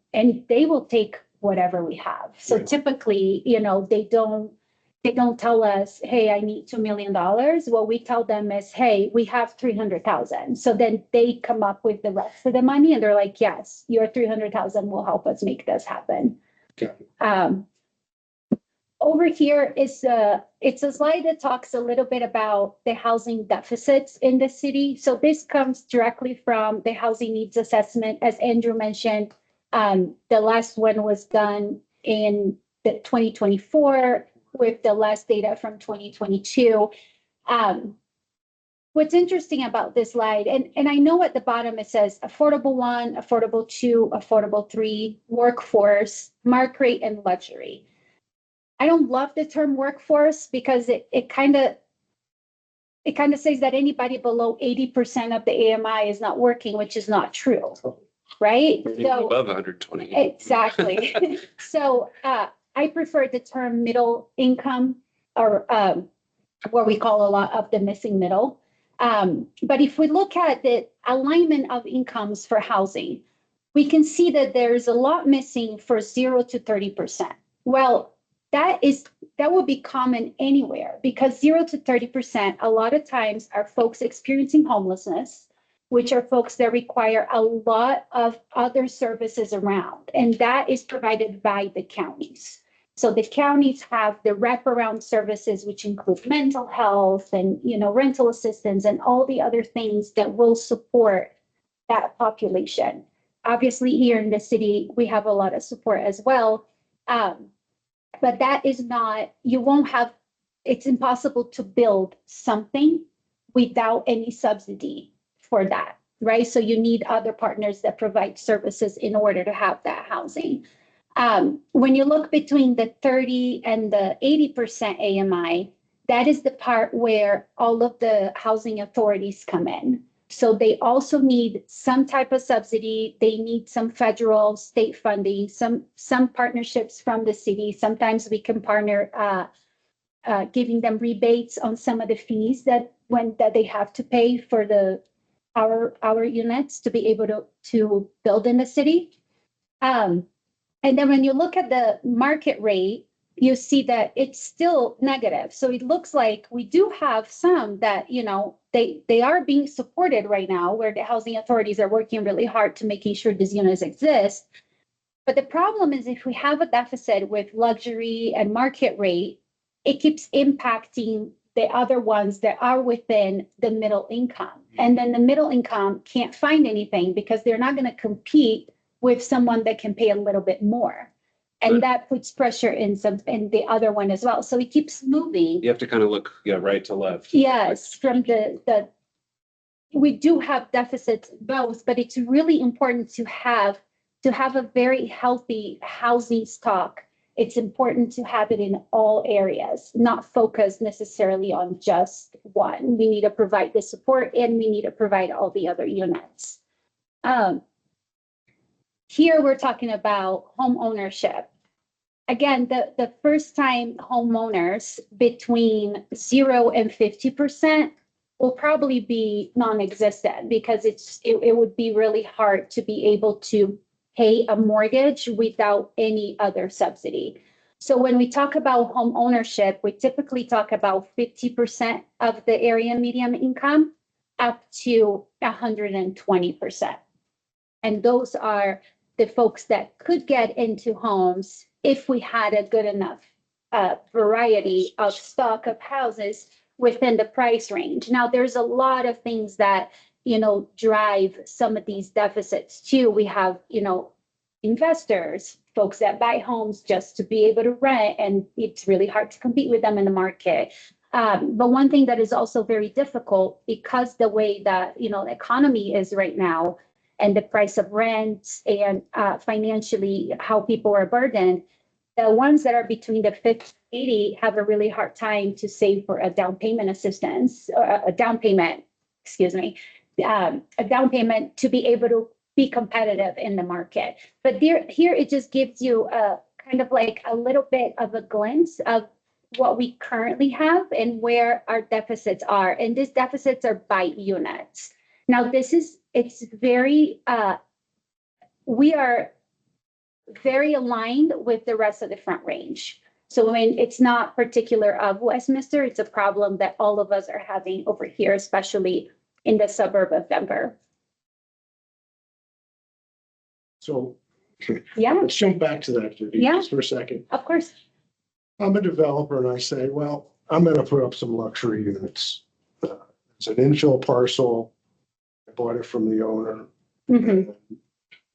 they will take whatever we have. So Yeah. typically, you know, they don't tell us, hey, I need $2 million. What we tell them is, hey, we have 300,000. So then they come up with the rest of the money and they're like, yes, your 300,000 will help us make this happen. Okay. Over here is it's a slide that talks a little bit about the housing deficits in the city. So this comes directly from the housing needs assessment. As Andrew mentioned, the last one was done in the 2024 with the last data from 2022. What's interesting about this slide, and I know at the bottom it says affordable 1, affordable 2, affordable 3, workforce, market rate, and luxury. I don't love the term workforce because it kind of says that anybody below 80% of the AMI is not working, which is not true, right? So Above 120. exactly. So I prefer the term middle income, or what we call a lot of the missing middle. But if we look at the alignment of incomes for housing, we can see that there's a lot missing for 0 to 30%. Well, that would be common anywhere, because 0 to 30% a lot of times are folks experiencing homelessness, which are folks that require a lot of other services around, and that is provided by the counties. So the counties have the wraparound services, which include mental health and, you know, rental assistance and all the other things that will support that population. Obviously, here in the city, we have a lot of support as well. But that is not, you won't have, it's impossible to build something without any subsidy for that, right? So you need other partners that provide services in order to have that housing. When you look between the 30 and the 80% AMI, that is the part where all of the housing authorities come in. So they also need some type of subsidy. They need some federal, state funding, some partnerships from the city. Sometimes we can partner, giving them rebates on some of the fees that they have to pay for our units to be able to build in the city. And then when you look at the market rate, you see that it's still negative. So it looks like we do have some that, you know, they are being supported right now, where the housing authorities are working really hard to making sure these units exist. But the problem is, if we have a deficit with luxury and market rate, it keeps impacting the other ones that are within the middle income. And then the middle income can't find anything because they're not going to compete with someone that can pay a little bit more. And that puts pressure in the other one as well. So it keeps moving. You have to kind of look, right to left. Yes, from we do have deficits both, but it's really important to have a very healthy housing stock. It's important to have it in all areas, not focus necessarily on just one. We need to provide the support, and we need to provide all the other units. Here we're talking about home ownership. Again, the first time homeowners between 0 and 50% will probably be non-existent, because it would be really hard to be able to pay a mortgage without any other subsidy. So when we talk about home ownership, we typically talk about 50% of the area median income up to 120%. And those are the folks that could get into homes if we had a good enough variety of stock of houses within the price range. Now, there's a lot of things that drive some of these deficits too. We have, investors, folks that buy homes just to be able to rent, and it's really hard to compete with them in the market. But one thing that is also very difficult, because the way that, the economy is right now and the price of rent and financially how people are burdened, the ones that are between the 50 and 80 have a really hard time to save for a down payment assistance, or a down payment, excuse me, a down payment to be able to be competitive in the market. But here it just gives you a kind of like a little bit of a glimpse of what we currently have and where our deficits are. And these deficits are by units. Now, it's very, we are very aligned with the rest of the Front Range. So when it's not particular of Westminster, it's a problem that all of us are having over here, especially in the suburb of Denver. So Yeah, let's jump back to that, Vivi, Yeah. just for a second. of course. I'm a developer and I say, well, I'm gonna put up some luxury units. It's an infill parcel. I bought it from the owner. Mhm.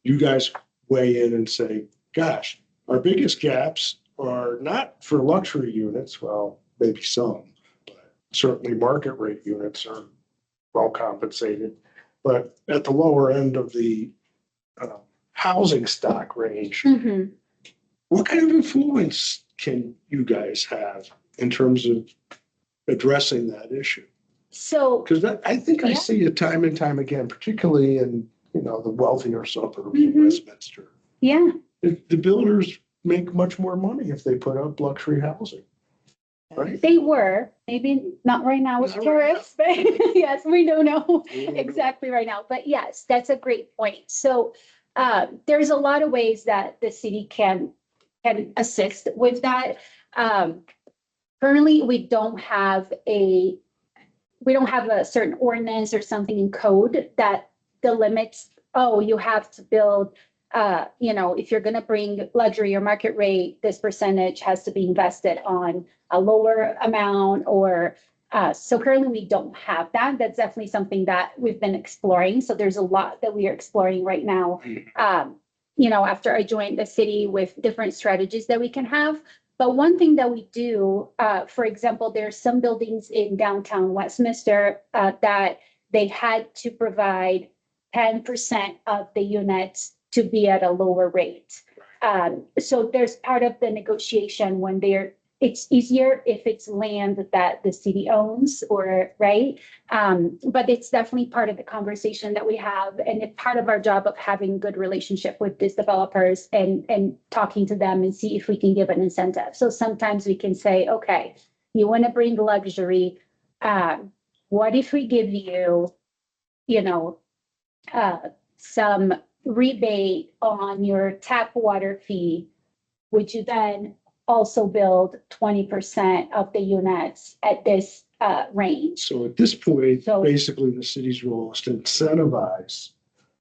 You guys weigh in and say, gosh, our biggest gaps are not for luxury units. Well, maybe some, but certainly market rate units are well compensated. But at the lower end of the housing stock range, Mhm. what kind of influence can you guys have in terms of addressing that issue? So, Because I think I Yeah. see it time and time again, particularly in, the wealthier suburbs of Mhm. Westminster. yeah, The builders make much more money if they put up luxury housing, right? they were, maybe not right now with Not right tariffs, but yes, we don't know We don't know. exactly right now. But yes, that's a great point. So there's a lot of ways that the city can assist with that. Currently, we don't have a certain ordinance or something in code that delimits, oh, you have to build, if you're gonna bring luxury or market rate, this percentage has to be invested on a lower amount, or so currently we don't have that. That's definitely something that we've been exploring. So there's a lot that we are exploring right now. After I joined the city, with different strategies that we can have. But one thing that we do, for example, there's some buildings in downtown Westminster that they had to provide 10% of the units to be at a lower rate. So there's part of the negotiation when it's easier if it's land that the city owns, or right. But it's definitely part of the conversation that we have, and it's part of our job of having good relationship with these developers and talking to them and see if we can give an incentive. So sometimes we can say, okay, you want to bring luxury. What if we give you, some rebate on your tap water fee? Would you then also build 20% of the units at this range? So at this point, So- basically the city's role is to incentivize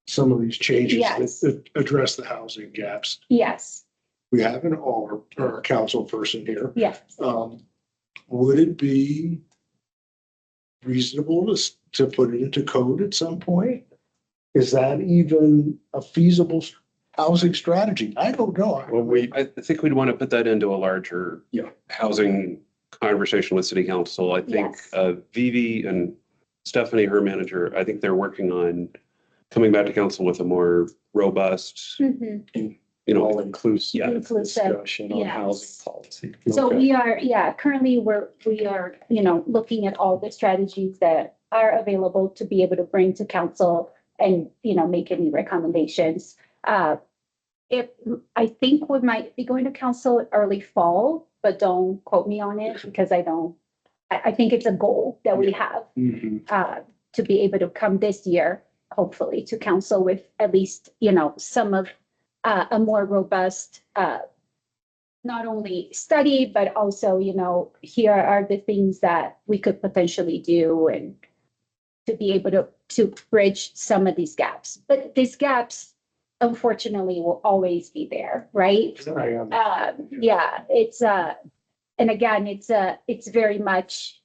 some of these changes Yes. that address the housing gaps. Yes, We have an our council person here. yes. Would it be reasonable to put it into code at some point? Is that even a feasible housing strategy? I don't know. Well, I think we'd want to put that into a larger Yeah. housing conversation with city council. I think Yes. Vivi and Stephanie, her manager, I think they're working on coming back to council with a more robust, Mhm. all inclusive Inclusive, discussion on yes. housing policy. So Okay. we are, currently we are, looking at all the strategies that are available to be able to bring to council and, make any recommendations. I think we might be going to council early fall, but don't quote me on it because I think it's a goal that we have to be able to come this year, hopefully, to council with at least, some of a more robust, not only study, but also, here are the things that we could potentially do and to be able to bridge some of these gaps. But these gaps, unfortunately, will always be there, right? I am. Yeah, it's and again, it's very much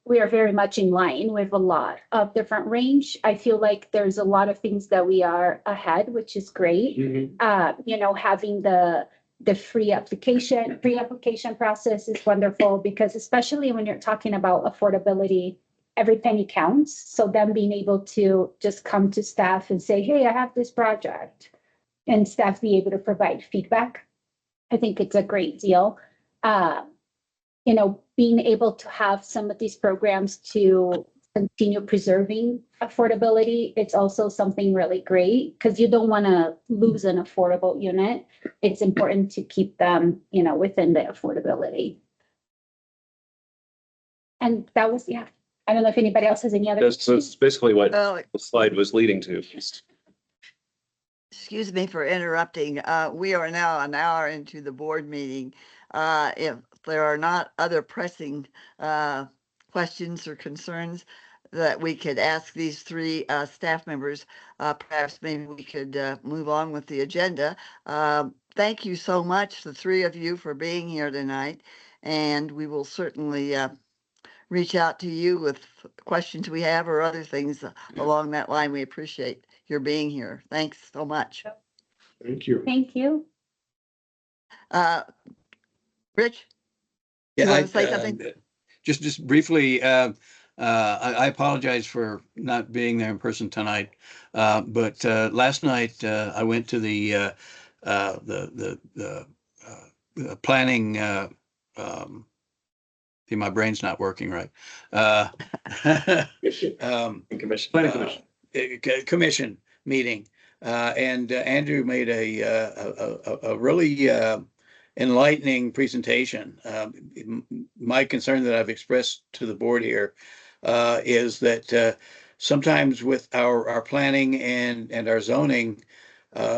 we are very much in line with a lot of different range. I feel like there's a lot of things that we are ahead, which is great. You know, having the pre-application process is wonderful, because especially when you're talking about affordability, every penny counts. So them being able to just come to staff and say, hey, I have this project, and staff be able to provide feedback. I think it's a great deal. You know, being able to have some of these programs to continue preserving affordability, it's also something really great, because you don't want to lose an affordable unit. It's important to keep them, you know, within the affordability. And that was, yeah. I don't know if anybody else has any other. That's basically what Well, the slide was leading to. excuse me for interrupting. We are now an hour into the board meeting. If there are not other pressing questions or concerns that we could ask these three staff members, perhaps maybe we could move on with the agenda. Thank you so much, the three of you, for being here tonight. And we will certainly reach out to you with questions we have or other things along that line. We appreciate your being here. Thanks so much. Thank you. Thank you. Rich? You want to say something? Just briefly, I apologize for not being there in person tonight. But last night I went to the planning. See, my brain's not working right. Commission. Planning commission. Commission meeting, and Andrew made a really enlightening presentation. My concern that I've expressed to the board here is that sometimes with our planning and our zoning,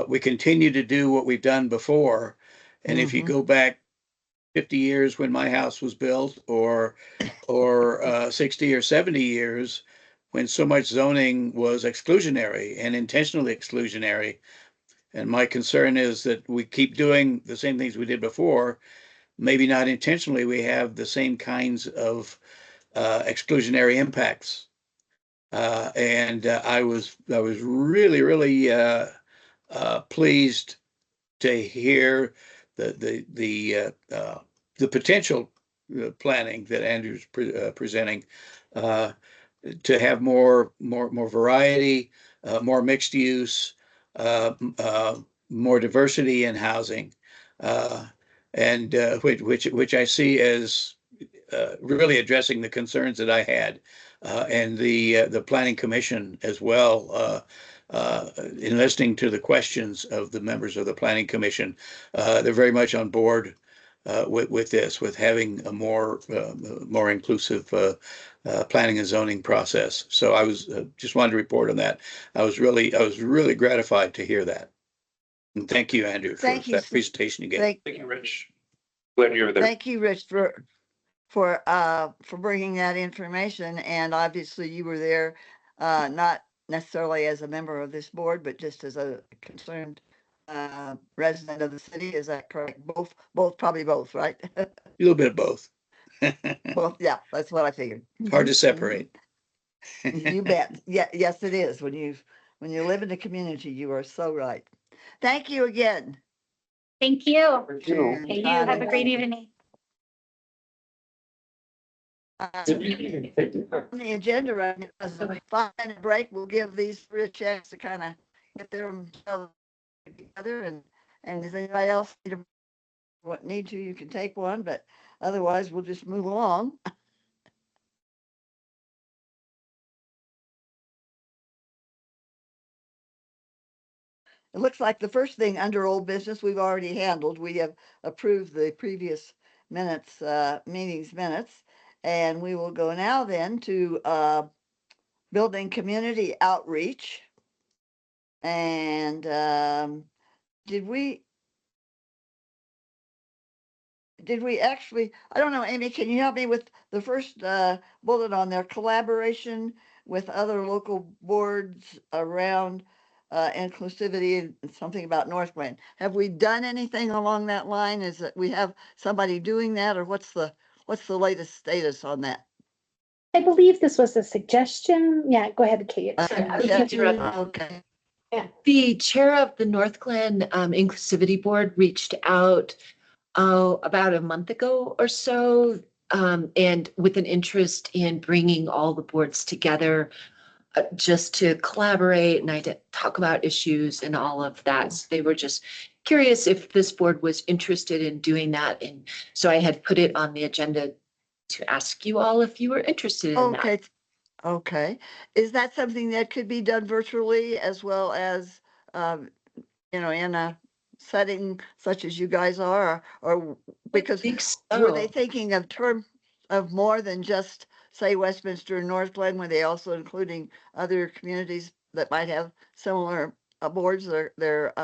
we continue to do what we've done before. And if you go back 50 years when my house was built, or 60 or 70 years when so much zoning was exclusionary and intentionally exclusionary. And my concern is that we keep doing the same things we did before, maybe not intentionally, we have the same kinds of exclusionary impacts. And I was really pleased to hear the potential planning that Andrew's presenting, to have more variety, more mixed use, more diversity in housing, and which I see as really addressing the concerns that I had, and the planning commission as well. In listening to the questions of the members of the planning commission, they're very much on board with this, with having a more inclusive planning and zoning process. So I was just wanted to report on that. I was really gratified to hear that. And thank you, Andrew, for that presentation you gave. Thank you, Rich. Glad you're there. Thank you, Rich, for bringing that information. And obviously you were there, not necessarily as a member of this board, but just as a concerned resident of the city. Is that correct? Probably both, right? A little bit of both. Well, yeah, that's what I figured. Hard to separate. You bet. Yeah, yes, it is. When you live in the community, you are so right. Thank you again. Thank you. Thank Thank you. Have a great evening. On the agenda right now is a 5-minute break. We'll give these three a chance to kind of get themselves together, and if anybody else need to, you can take one, but otherwise we'll just move along. It looks like the first thing under old business we've already handled. We have approved the previous minutes, meetings minutes, and we will go now then to building community outreach. And did we actually, I don't know, Amy, can you help me with the first bullet on there, collaboration with other local boards around inclusivity, and something about North Glen? Have we done anything along that line? Is that we have somebody doing that, or what's the latest status on that? I believe this was a suggestion. Yeah, go ahead, Kate. Okay. The chair of the North Glen Inclusivity Board reached out about a month ago or so, and with an interest in bringing all the boards together just to collaborate and to talk about issues and all of that. So they were just curious if this board was interested in doing that. And so I had put it on the agenda to ask you all if you were interested in that. Okay, okay. Is that something that could be done virtually as well as, in a setting such as you guys are, or because I think were they so. thinking of terms of more than just, say, Westminster and North Glen? Were they also including other communities that might have similar boards, their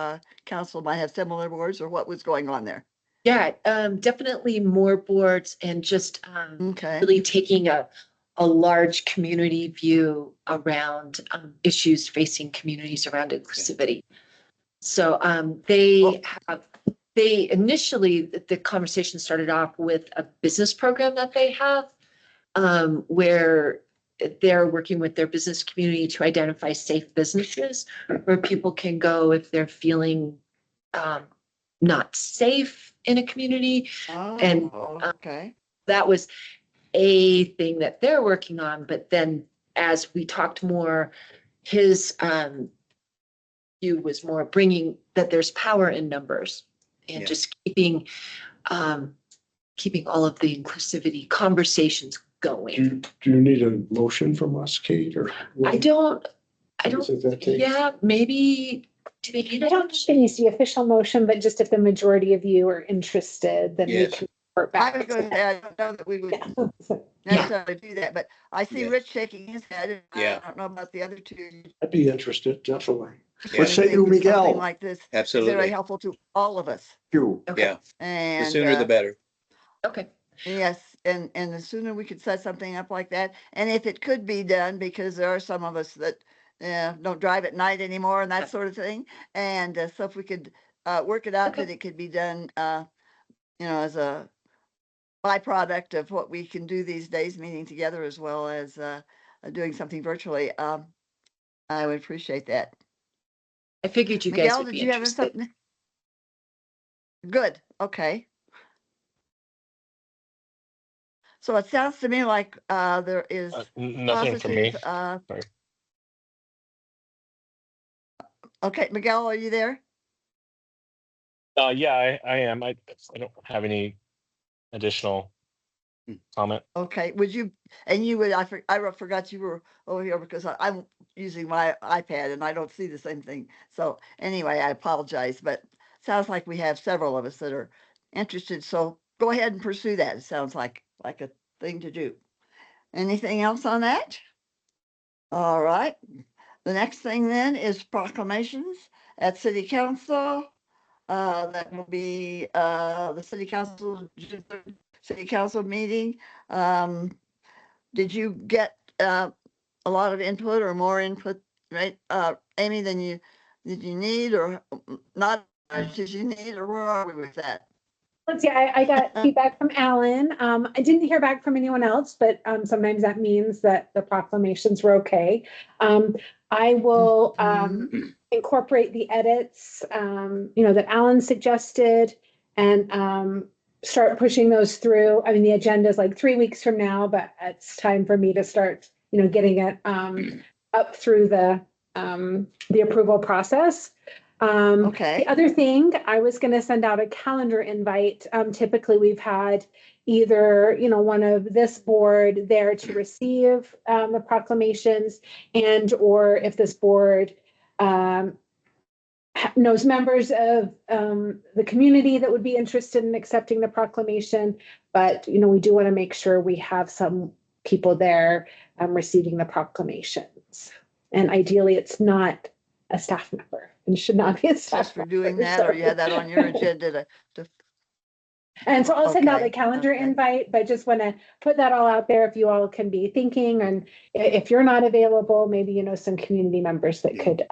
council might have similar boards, or what was going on there? Yeah, definitely more boards and just Okay. really taking a large community view around issues facing communities around inclusivity. So they initially, the conversation started off with a business program that they have where they're working with their business community to identify safe businesses where people can go if they're feeling not safe in a community. And Okay. that was a thing that they're working on. But then as we talked more, his view was more bringing that there's power in numbers and Yeah. just keeping all of the inclusivity conversations going. Do you need a motion from us, Kate, or? I don't, Does that take- yeah, maybe, do they need I a don't think it needs to be official motion, but just if the majority of you are interested, then we Yes. can report I back. was going to say, I don't know that we would Yeah. necessarily do that, but I see Yeah. Rich shaking his head. And Yeah. I don't know about the other two. I'd be interested, definitely. Yeah. What say you, Something Miguel? like this is Absolutely. very helpful to all of us. You. Okay, Yeah, the And sooner the better. okay, yes, and the sooner we could set something up like that, and if it could be done, because there are some of us that don't drive at night anymore and that sort of thing, and so if we could work it out Okay. that it could be done, as a byproduct of what we can do these days, meeting together as well as doing something virtually, I would appreciate that. I figured you guys Miguel, would did be you have interested. something? Good, okay. So it sounds to me like there is Nothing for me. positive. Sorry. Okay, Miguel, are you there? Yeah, I am. I don't have any additional comment. Okay, would you, and you would, I forgot you were over here because I'm using my iPad and I don't see the same thing. So anyway, I apologize, but sounds like we have several of us that are interested. So go ahead and pursue that. It sounds like a thing to do. Anything else on that? All right. The next thing then is proclamations at City Council. That will be the City Council, June 3rd City Council meeting. Did you get a lot of input or more input, right, Amy, than you need, or not as much as you need, or where are we with that? Let's see, I got feedback from Alan. I didn't hear back from anyone else, but sometimes that means that the proclamations were okay. I will incorporate the edits, that Alan suggested and start pushing those through. I mean, the agenda is like 3 weeks from now, but it's time for me to start, getting it up through the approval process. Okay. The other thing, I was going to send out a calendar invite. Typically, we've had either, one of this board there to receive the proclamations, or if this board knows members of the community that would be interested in accepting the proclamation. But, we do want to make sure we have some people there receiving the proclamations. And ideally, it's not a staff member and should not be a staff Just for member. doing that, or you had that on your agenda to And so I'll send out Okay, the calendar okay. invite, but just want to put that all out there if you all can be thinking. And if you're not available, maybe, some community members that could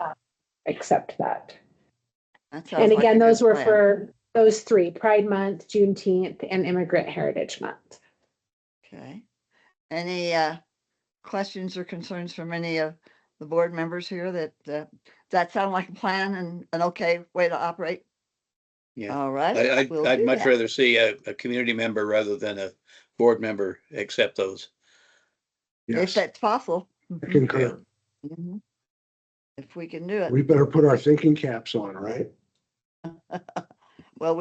accept that. that sounds And like a again, good those were plan. for those three: Pride Month, Juneteenth, and Immigrant Heritage Month. Okay. Any questions or concerns from any of the board members here that, does that sound like a plan and an okay way to operate? Yeah. All right. I'd much rather see a community member rather than a board member accept those. If Yes, that's possible. I concur. Mhm. If we can do it. We better put our thinking caps on, right? Well,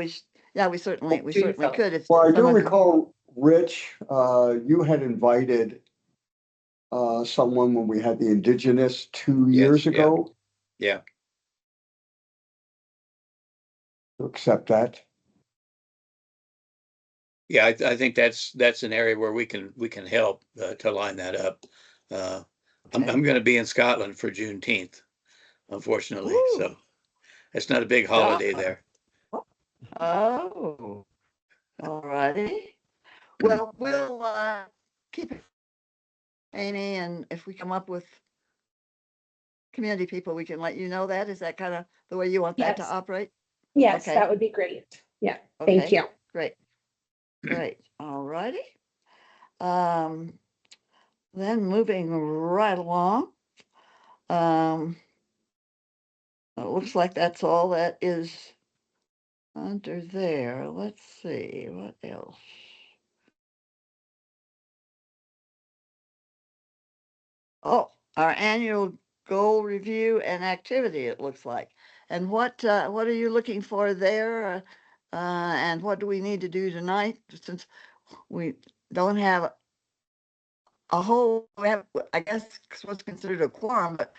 yeah, we certainly could. If Well, I do some of you- recall, Rich, you had invited someone when we had the Indigenous 2 years Yes, yeah. ago Yeah, to accept that. yeah, I think that's an area where we can help to line that up. I'm Okay. going to be in Scotland for Juneteenth, unfortunately, Ooh. so it's not a big holiday there. Oh, all righty. Well, we'll keep it, Amy, and if we come up with community people, we can let you know that. Is that kind of the way you want that to Yes. operate? Yes, Okay. that would be great. Yeah, thank Okay. you. Great. Great. All righty. Then moving right along. It looks like that's all that is under there. Let's see, what else? Oh, our annual goal review and activity, it looks like. And what are you looking for there? And what do we need to do tonight, since we don't have a whole, we have, I guess, what's considered a quorum, but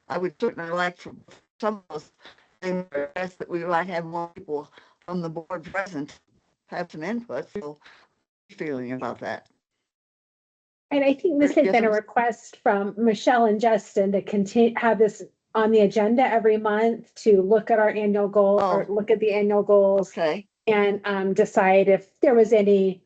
I would certainly like for some of us things that we might have more people from the board present, have some input. So, feeling about that. And I think this had Yes, been a I'm- request from Michelle and Justin to continue, have this on the agenda every month to look at our annual goal or Oh. look at the annual goals Okay. and decide if there was any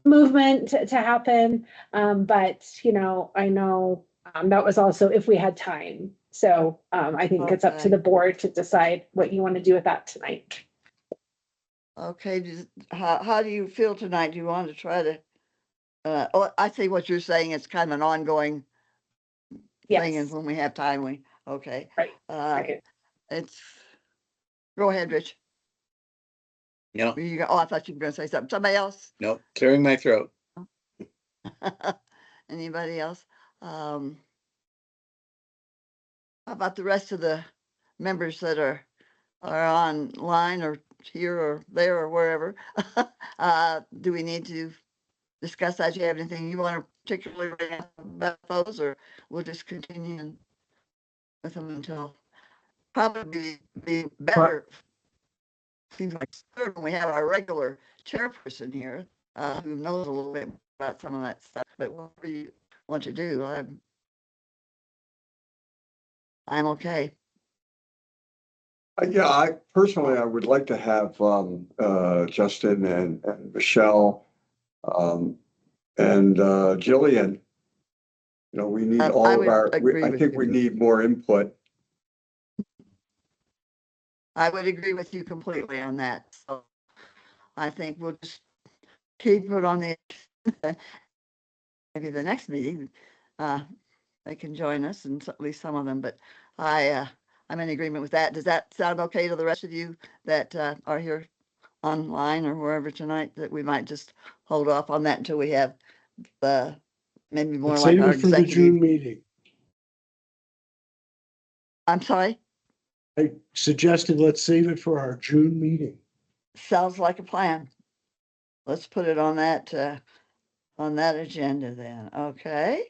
movement to happen. But, you know, I know that was also if we had time. So I think it's up to Okay. the board to decide what you want to do with that tonight. Okay. How do you feel tonight? Do you want to try to? I see what you're saying. It's kind of an ongoing thing, and Yes, when we have time, okay. right. Uh, Right. it's. Go ahead, Rich. No, Oh, I thought you were going to say something. Somebody else? no, clearing my throat. Anybody else? How about the rest of the members that are online or here or there or wherever? Do we need to discuss that? Do you have anything you want to particularly bring up about those, or we'll just continue with them until probably be better? Seems like when we have our regular chairperson here, who knows a little bit about some of that stuff, but whatever you want to do, I'm okay. Yeah, I personally, I would like to have Justin and Michelle and Jillian. You know, we need I all of would our, agree I with think you. we need more input. I would agree with you completely on that. So I think we'll just keep it on the maybe the next meeting. They can join us, and at least some of them. But I'm in agreement with that. Does that sound okay to the rest of you that are here online or wherever tonight? That we might just hold off on that until we have maybe more Let's like save our it for the June executive. meeting. I'm sorry. I suggested let's save it for our June meeting. Sounds like a plan. Let's put it on that agenda then. Okay.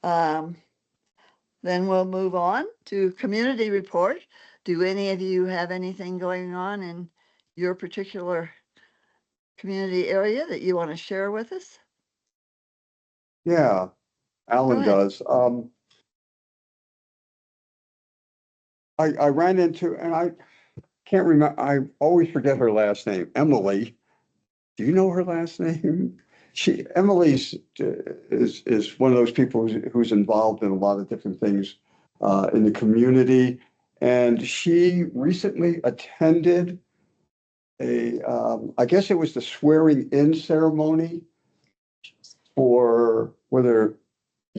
Then we'll move on to community report. Do any of you have anything going on in your particular community area that you want to share with us? Yeah, Alan ahead. does. I ran into, and I can't remember, I always forget her last name, Emily. Do you know her last name? Emily's is one of those people who's involved in a lot of different things in the community. And she recently attended I guess it was the swearing in ceremony for whether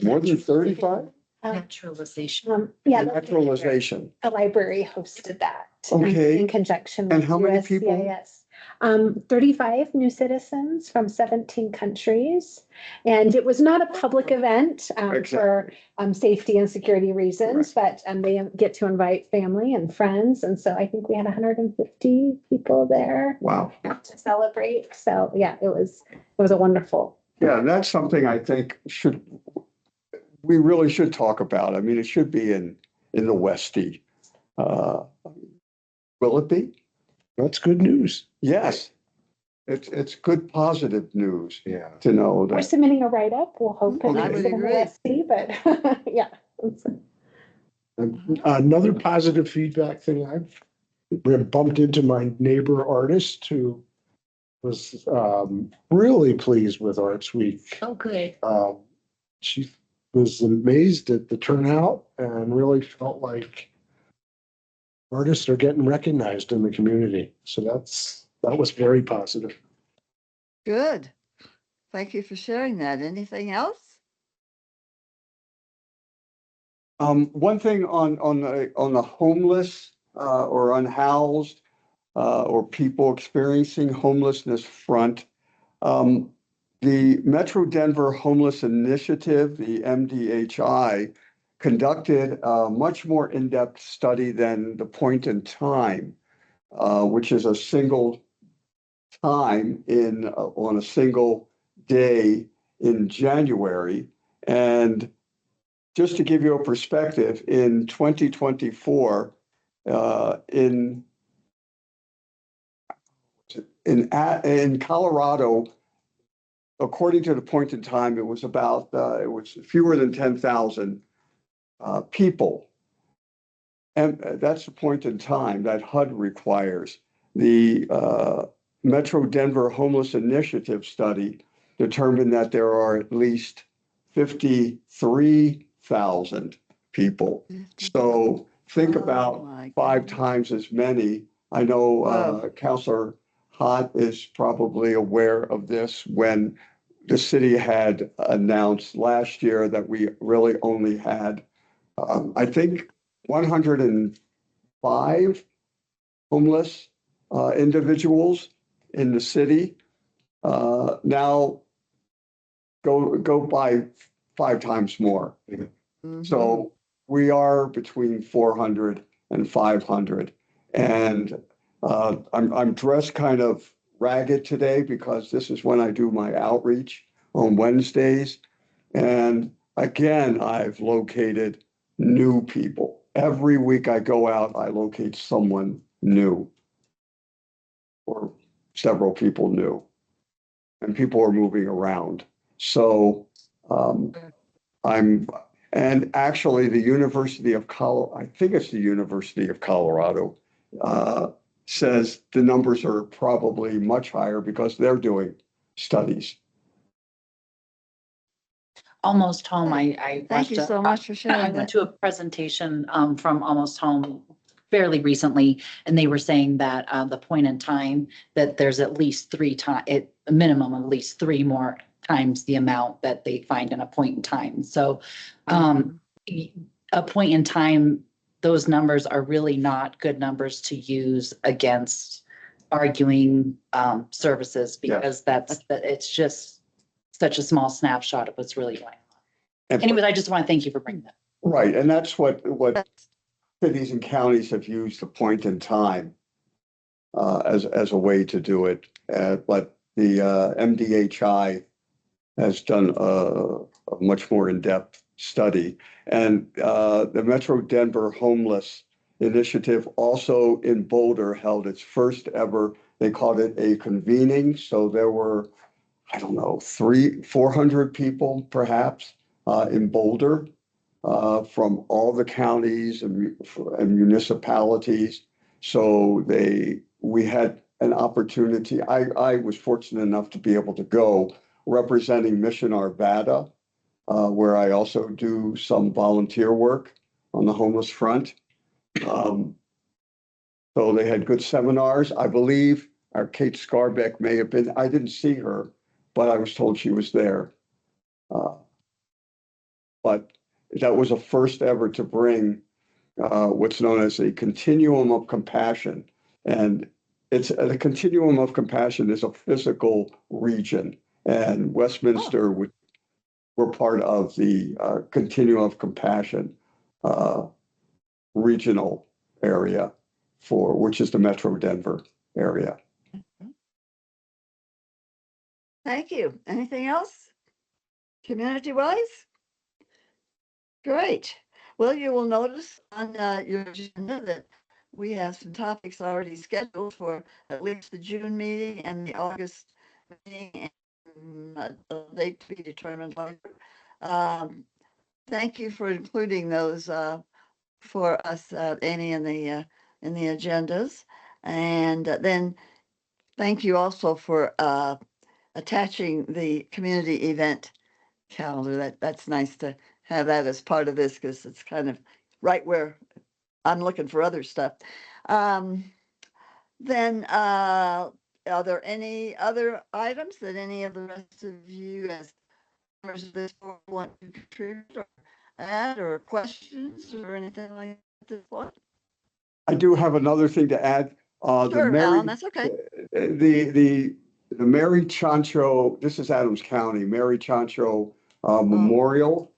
More than 35? Naturalization. Yeah, Naturalization. a library hosted that. Okay. In conjunction And with how many people? USCIS. 35 new citizens from 17 countries. And it was not a public event for safety and security reasons, but they get to invite family and friends. And so I think we had 150 people there. Wow. To celebrate. So yeah, it was a wonderful. Yeah, that's something I think we really should talk about. I mean, it should be in the Westie. Will it be? That's good news. Yes. It's good, positive news Yeah. to know We're that. submitting a write-up. We'll hope it Okay. I makes would it in the agree. Westie, but yeah. Another positive feedback thing, I've bumped into my neighbor artist who was really pleased with Arts Week. Oh, good. She was amazed at the turnout and really felt like artists are getting recognized in the community. So that was very positive. Good. Thank you for sharing that. Anything else? One thing on the homeless or unhoused or people experiencing homelessness front, the Metro Denver Homeless Initiative, the MDHI, conducted a much more in-depth study than the Point in Time, which is a single time on a single day in January. And just to give you a perspective, in 2024, in Colorado, according to the Point in Time, it was fewer than 10,000 people. And that's the point in time that HUD requires. The Metro Denver Homeless Initiative study determined that there are at least 53,000 people. So think about my 5 goodness. times as many. I know Wow. Councilor Hott is probably aware of this when the city had announced last year that we really only had, I think, 105 homeless individuals in the city. Now go by 5 times more. Mhm. So we are between 400 and 500. And I'm dressed kind of ragged today because this is when I do my outreach on Wednesdays. And again, I've located new people. Every week I go out, I locate someone new or several people new. And people are moving around. So and actually the University of Colorado, I think it's the University of Colorado, says the numbers are probably much higher because they're doing studies. Almost Home, I Thank you watched so much for I sharing went that. to a presentation from Almost Home fairly recently, and they were saying that the point in time that there's at least 3 times, a minimum of at least 3 more times the amount that they find in a point in time. So a point in time, those numbers are really not good numbers to use against arguing services because it's just such a small snapshot of what's really going on. And Anyways, I just want to thank you for bringing that. right, and that's what cities and counties have used the point in time as a way to do it. But the MDHI has done a much more in-depth study. And the Metro Denver Homeless Initiative also in Boulder held its first ever, they called it a convening. So there were, I don't know, 400 people perhaps in Boulder from all the counties and municipalities. So we had an opportunity. I was fortunate enough to be able to go representing Mission Arvada, where I also do some volunteer work on the homeless front. So they had good seminars. I believe our Kate Scarbeck may have been, I didn't see her, but I was told she was there. but that was a first ever to bring what's known as a continuum of compassion. And it's the continuum of compassion is a physical region, and Westminster were part of the continuum of compassion regional area which is the Metro Denver area. Thank you. Anything else? Community-wise? Great. Well, you will notice on your agenda that we have some topics already scheduled for at least the June meeting and the August meeting, and a date to be determined later. Thank you for including those for us, Amy, in the agendas. And then thank you also for attaching the community event calendar. That's nice to have that as part of this, because it's kind of right where I'm looking for other stuff. Then are there any other items that any of the rest of you as members of this board want to contribute or add, or questions or anything like this point? I do have another thing to add. Sure, Alan, that's okay. The Mary Chancho, this is Adams County, Mary Chancho Memorial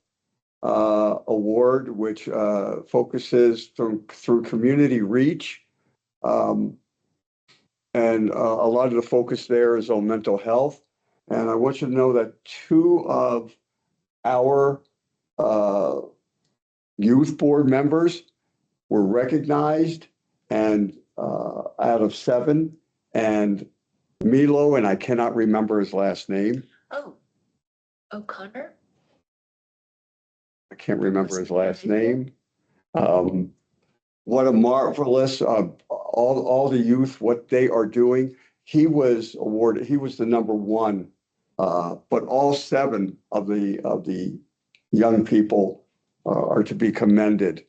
Award, which focuses through community reach. And a lot of the focus there is on mental health. And I want you to know that 2 of our youth board members were recognized, and out of 7, and Milo, and I cannot remember his last name. Oh, O'Connor? I can't remember his last name. What a marvelous, all the youth, what they are doing. He was awarded, he was the number 1, but all 7 of the young people are to be commended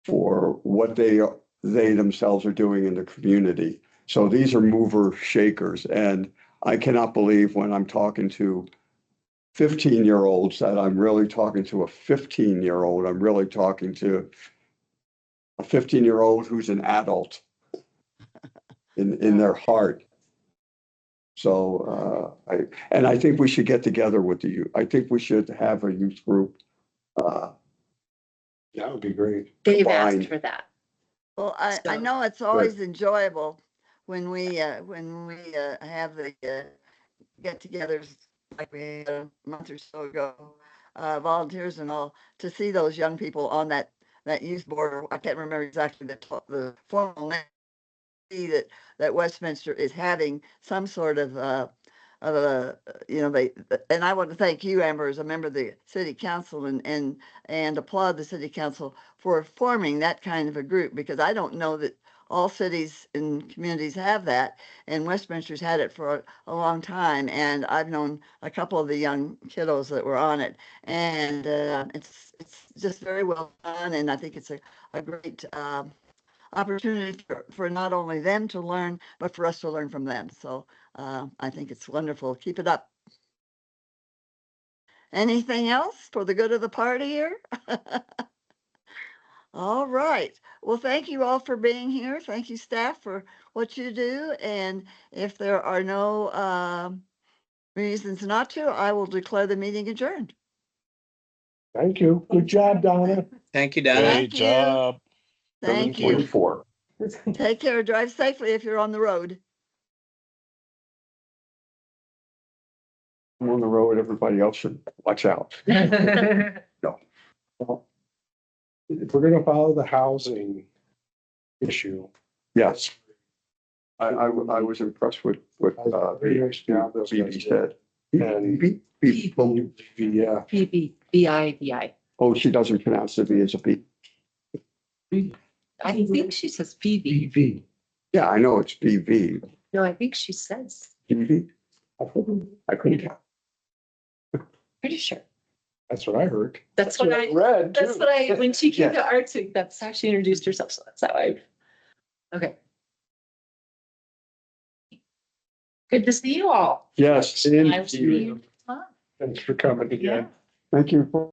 for what they themselves are doing in the community. So these are mover shakers. And I cannot believe when I'm talking to 15-year-olds that I'm really talking to a 15-year-old. I'm really talking to a 15-year-old who's an adult in their heart. So I think we should get together with the youth. I think we should have a youth group. That would be great. They've Combined. asked for that. Well, I So, know it's always enjoyable when we have the get-togethers like we had a month or so ago, volunteers and all, to see those young people on that youth board. I can't remember exactly the formal name, that Westminster is having some sort of a, and I want to thank you, Amber, as a member of the city council, and applaud the city council for forming that kind of a group, because I don't know that all cities and communities have that, and Westminster's had it for a long time, and I've known a couple of the young kiddos that were on it, and it's just very well done, and I think it's a great opportunity for not only them to learn, but for us to learn from them. So I think it's wonderful. Keep it up. Anything else for the good of the party here? All right. Well, thank you all for being here. Thank you, staff, for what you do. And if there are no reasons not to, I will declare the meeting adjourned. Thank you. Good job, Donna. Thank you, Donna. Thank Great you. job. Thank you. 24. Take care. Drive safely if you're on the road. I'm on the road, everybody else should watch out. Well, if we're gonna follow the housing issue. Yes. I was impressed with what Very nice job those guys BB did. said. And yeah, BB, BI. Oh, she doesn't pronounce the V as a B. I think she says BB. EV. Yeah, I know it's BV. No, I think she says, BV. I couldn't count. pretty sure. That's what I heard. That's what I, read. that's too. what I, when she came Yeah. to Arts Week, that's how she introduced herself. So that's how I. Okay. Good to see you all. Yes. I'll see you. Thanks for coming again. Thank you for